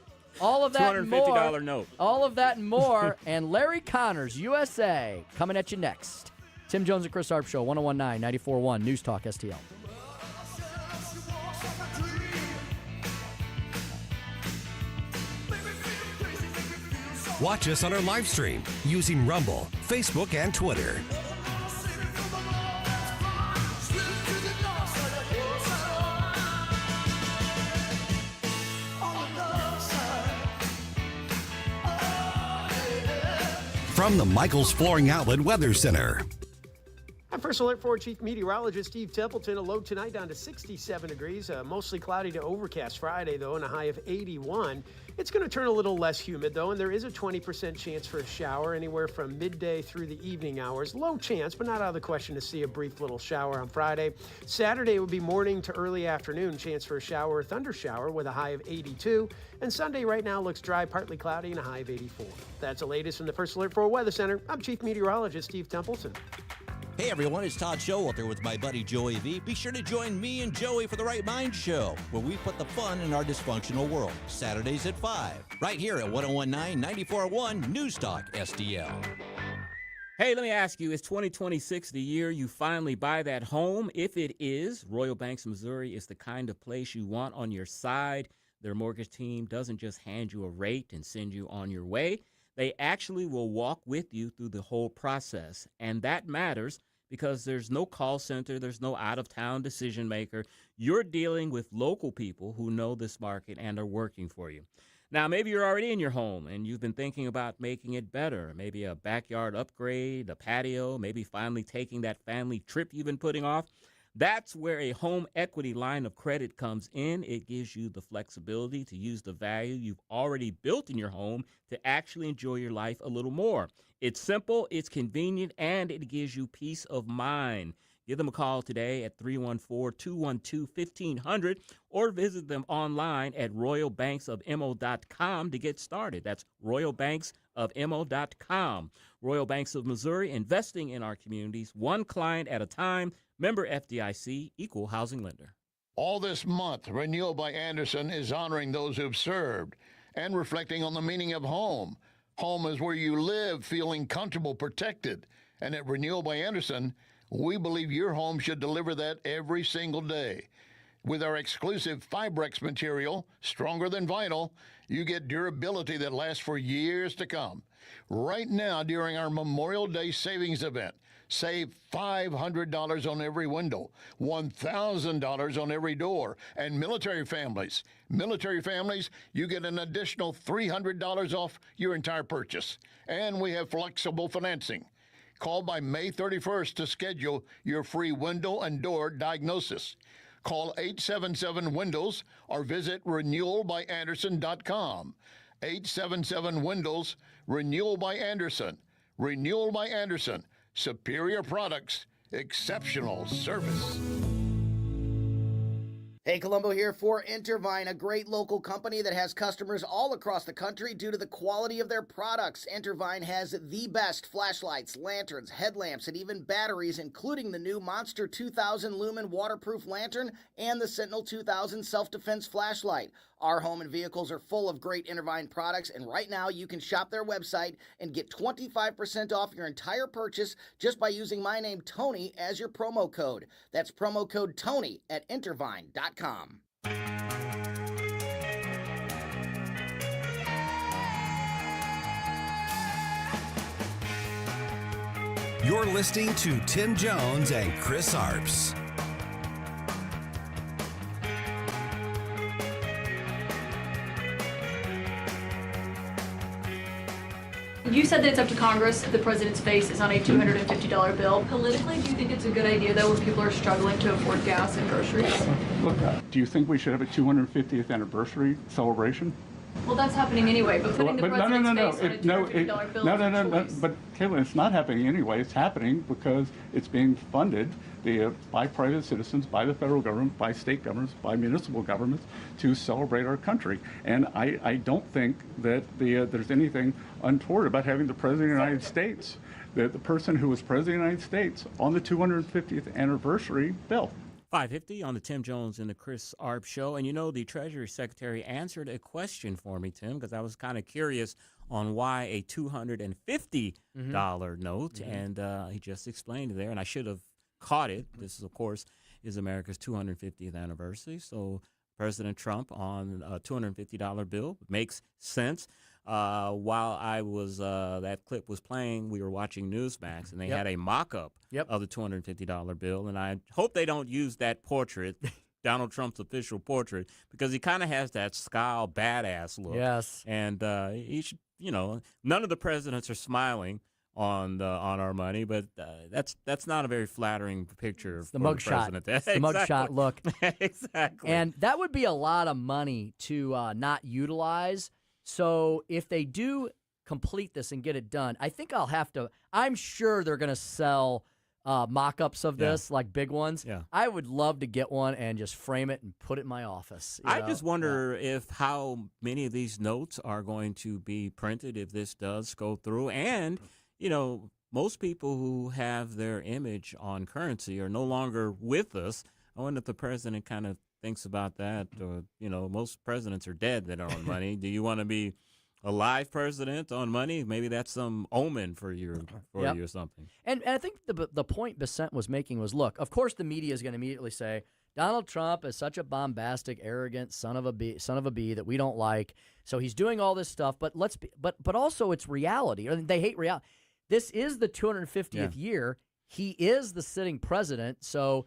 All of that and more. $250 note. All of that and more. And Larry Connors, USA, coming at you next. Tim Jones and Chris Arps Show, 1019, 94.1 News Talk STL. Watch us on our live stream using Rumble, Facebook, and Twitter. From the Michaels Flooring Outlet Weather Center. I'm First Alert 4 Chief Meteorologist Steve Templeton. A low tonight down to 67 degrees. Mostly cloudy to overcast Friday, though, and a high of 81. It's going to turn a little less humid, though, and there is a 20% chance for a shower anywhere from midday through the evening hours. Low chance, but not out of the question to see a brief little shower on Friday. Saturday will be morning to early afternoon. Chance for a shower or thunder shower with a high of 82. And Sunday right now looks dry, partly cloudy, and a high of 84. That's the latest from the First Alert 4 Weather Center. I'm Chief Meteorologist Steve Templeton. Hey everyone, it's Todd Showalter with my buddy Joey V. Be sure to join me and Joey for the Right Mind Show, where we put the fun in our dysfunctional world. Saturdays at 5, right here at 1019 94.1 News Talk STL. Hey, let me ask you, is 2026 the year you finally buy that home? If it is, Royal Banks of Missouri is the kind of place you want on your side. Their mortgage team doesn't just hand you a rate and send you on your way. They actually will walk with you through the whole process, and that matters because there's no call center, there's no out-of-town decision maker. You're dealing with local people who know this market and are working for you. Now, maybe you're already in your home and you've been thinking about making it better, maybe a backyard upgrade, a patio, maybe finally taking that family trip you've been putting off. That's where a home equity line of credit comes in. It gives you the flexibility to use the value you've already built in your home to actually enjoy your life a little more. It's simple, it's convenient, and it gives you peace of mind. Give them a call today at 314-212-1500 or visit them online at royalbanksofmo.com to get started. That's royalbanksofmo.com. Royal Banks of Missouri, investing in our communities, one client at a time. Member FDIC, equal housing lender. All this month, Renewal by Anderson is honoring those who've served and reflecting on the meaning of home. Home is where you live, feeling comfortable, protected. And at Renewal by Anderson, we believe your home should deliver that every single day. With our exclusive Fibrex material, stronger than vinyl, you get durability that lasts for years to come. Right now, during our Memorial Day savings event, save $500 on every window, $1,000 on every door, and military families, you get an additional $300 off your entire purchase. And we have flexible financing. Call by May 31st to schedule your free window and door diagnosis. Call 877-WINDOWS or visit renewalbyanderson.com. 877-WINDOWS, Renewal by Anderson. Renewal by Anderson. Superior products, exceptional service. Hey, Colombo here for Intervine, a great local company that has customers all across the country due to the quality of their products. Intervine has the best flashlights, lanterns, headlamps, and even batteries, including the new Monster 2000 Lumen waterproof lantern and the Sentinel 2000 self-defense flashlight. Our home and vehicles are full of great Intervine products, and right now you can shop their website and get 25% off your entire purchase just by using my name, Tony, as your promo code. That's promo code Tony at Intervine.com. You're listening to Tim Jones and Chris Arps. You said that it's up to Congress. The president's face is on a $250 bill. Politically, do you think it's a good idea, though, when people are struggling to afford gas and groceries? Look, do you think we should have a 250th anniversary celebration? Well, that's happening anyway, but putting the president's face on a $250 bill is a choice. But Caitlin, it's not happening anyway. It's happening because it's being funded by private citizens, by the federal government, by state governments, by municipal governments to celebrate our country. And I don't think that there's anything untoward about having the President of the United States, the person who was President of the United States, on the 250th anniversary bill. 5:50 on the Tim Jones and the Chris Arps show. And the Treasury Secretary answered a question for me, Tim, because I was kind of curious on why a $250 note. And he just explained it there, and I should have caught it. This is, of course, is America's 250th anniversary. So President Trump on a $250 bill makes sense. While I was that clip was playing, we were watching Newsmax, and they had a mock-up of the $250 bill. And I hope they don't use that portrait, Donald Trump's official portrait, because he kind of has that scowl badass look. Yes. And he should, none of the presidents are smiling on our money, but that's not a very flattering picture for the president. It's the mugshot look. Exactly. And that would be a lot of money to not utilize. So if they do complete this and get it done, I think I'm sure they're going to sell mock-ups of this, like big ones. Yeah. I would love to get one and just frame it and put it in my office. I just wonder if how many of these notes are going to be printed if this does go through. And, most people who have their image on currency are no longer with us. I wonder if the president kind of thinks about that, or most presidents are dead that are on money. Do you want to be a live president on money? Maybe that's some omen for you or something. And I think the point Bissett was making was, look, of course the media is going to immediately say Donald Trump is such a bombastic, arrogant son of a bee that we don't like. So he's doing all this stuff, but also it's reality. They hate reality. This is the 250th year. He is the sitting president, so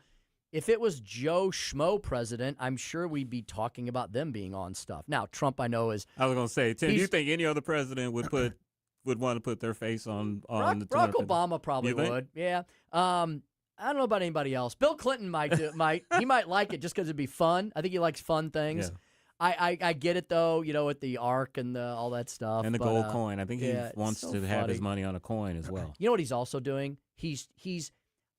if it was Joe Schmo president, I'm sure we'd be talking about them being on stuff. Now, Trump, I know is. I was going to say, Tim, do you think any other president would want to put their face on the Barack Obama probably would. Yeah. I don't know about anybody else. Bill Clinton might he might like it just because it'd be fun. I think he likes fun things. Yeah. I get it though, with the Ark and all that stuff. And the gold coin. I think he wants to have his money on a coin as well. You know what he's also doing? He's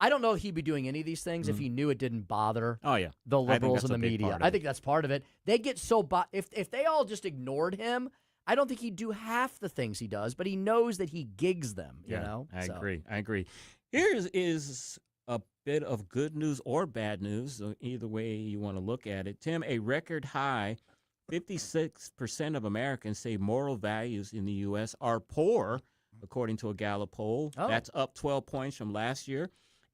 I don't know if he'd be doing any of these things if he knew it didn't bother the liberals and the media. I think that's part of it. They get so if they all just ignored him, I don't think he'd do half the things he does, but he knows that he gigs them, you know? I agree. Here is a bit of good news or bad news, either way you want to look at it. Tim, a record high 56% of Americans say moral values in the U.S. are poor, according to a Gallup poll. Oh. That's up 12 points from last year.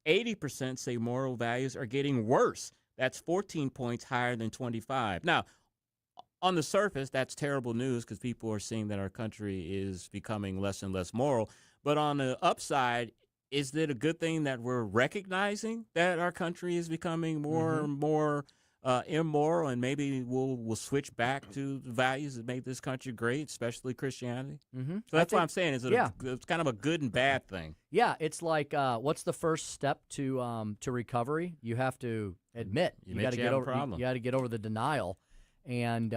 80% say moral values are getting worse. That's 14 points higher than 25. Now, on the surface, that's terrible news because people are seeing that our country is becoming less and less moral. But on the upside, is it a good thing that we're recognizing that our country is becoming more and more immoral, and maybe we'll switch back to the values that made this country great, especially Christianity? Mm-hmm. So that's what I'm saying. It's kind of a good and bad thing. Yeah, it's like what's the first step to recovery? You have to admit you got to get over you got to get over the denial, and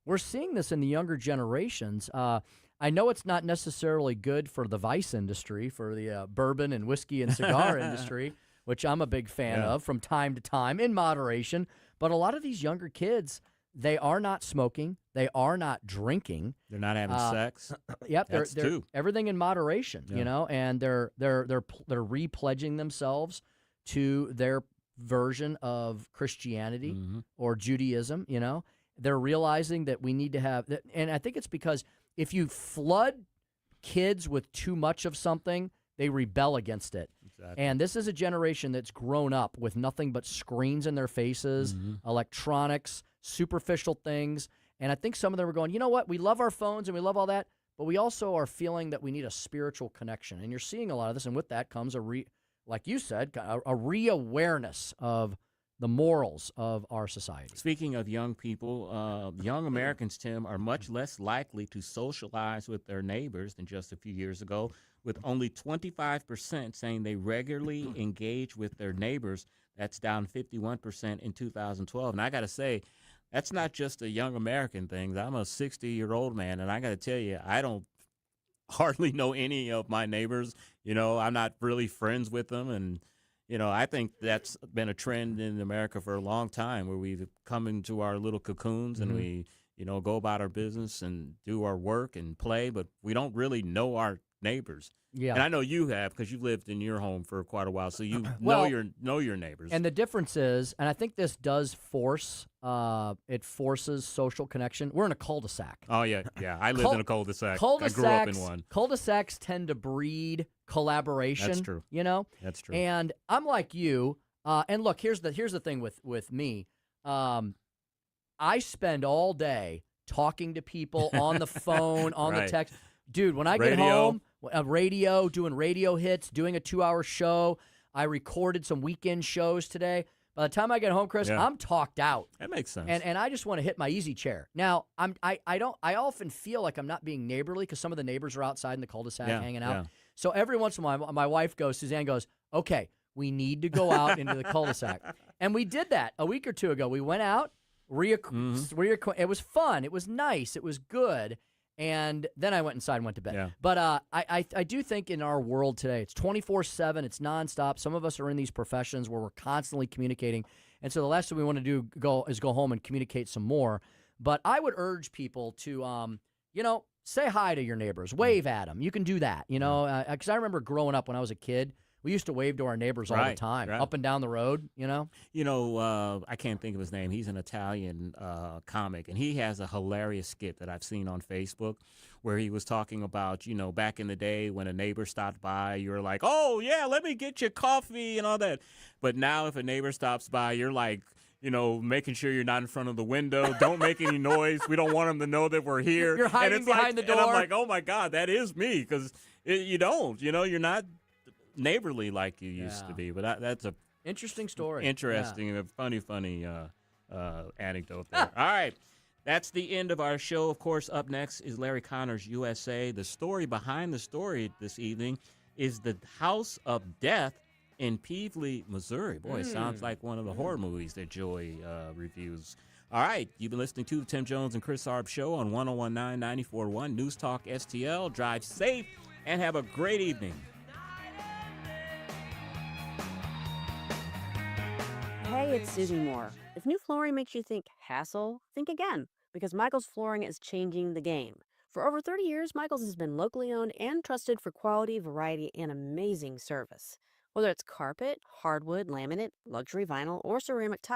we're seeing this in the younger generations. I know it's not necessarily good for the vice industry, for the bourbon and whiskey and cigar industry, which I'm a big fan of from time to time in moderation. But a lot of these younger kids, they are not smoking. They are not drinking. They're not having sex. Yep, they're everything in moderation, and they're repledging themselves to their version of Christianity or Judaism. They're realizing that we need to have, and I think it's because if you flood kids with too much of something, they rebel against it. Exactly. And this is a generation that's grown up with nothing but screens in their faces, electronics, superficial things. And I think some of them are going, you know what? We love our phones and we love all that, but we also are feeling that we need a spiritual connection. And you're seeing a lot of this. And with that comes like you said, a re-awareness of the morals of our society. Speaking of young people, young Americans, Tim, are much less likely to socialize with their neighbors than just a few years ago, with only 25% saying they regularly engage with their neighbors. That's down 51% in 2012. And I got to say, that's not just a young American thing. I'm a 60-year-old man, and I got to tell you, I don't hardly know any of my neighbors. I'm not really friends with them, and I think that's been a trend in America for a long time, where we've come into our little cocoons and we, go about our business and do our work and play, but we don't really know our neighbors. Yeah. And I know you have because you've lived in your home for quite a while, so you Well, know your neighbors. And the difference is, and I think this does forces social connection. We're in a cul-de-sac. Oh, yeah. I lived in a cul-de-sac. I grew up in one. Cul-de-sacs tend to breed collaboration. That's true. You know? That's true. And I'm like you. And look, here's the thing with me. I spend all day talking to people on the phone, on the text. Dude, when I get home, doing radio hits, doing a 2-hour show. I recorded some weekend shows today. By the time I get home, Chris, I'm talked out. That makes sense. And I just want to hit my easy chair. Now, I often feel like I'm not being neighborly because some of the neighbors are outside in the cul-de-sac hanging out. Yeah. So every once in a while, my wife Suzanne goes, okay, we need to go out into the cul-de-sac. And we did that a week or two ago. We went out, it was fun. It was nice. It was good. And then I went inside and went to bed. Yeah. But I do think in our world today, it's 24/7. It's nonstop. Some of us are in these professions where we're constantly communicating. And so the last thing we want to do is go home and communicate some more. But I would urge people to, say hi to your neighbors. Wave at them. You can do that, because I remember growing up when I was a kid, we used to wave to our neighbors all the time, up and down the road, I can't think of his name. He's an Italian comic, and he has a hilarious skit that I've seen on Facebook where he was talking about, back in the day when a neighbor stopped by, you were like, oh, yeah, let me get you coffee and all that. But now if a neighbor stops by, you're like, making sure you're not in front of the window. Don't make any noise. We don't want them to know that we're here. You're hiding behind the door. And I'm like, oh, my God, that is me because you don't. You're not neighborly like you used to be, but that's a interesting story. Interesting, funny anecdote there. All right, that's the end of our show. Of course, up next is Larry Connor's USA. The story behind the story this evening is the House of Death in Pevely, Missouri. Boy, it sounds like one of the horror movies that Joey reviews. All right, you've been listening to the Tim Jones and Chris Arps Show on 101.9 94.1 News Talk STL. Drive safe and have a great evening. Hey, it's Susie Moore. If new flooring makes you think hassle, think again, because Michael's Flooring is changing the game. For over 30 years, Michael's has been locally owned and trusted for quality, variety, and amazing service. Whether it's carpet, hardwood, laminate, luxury vinyl, or ceramic tile,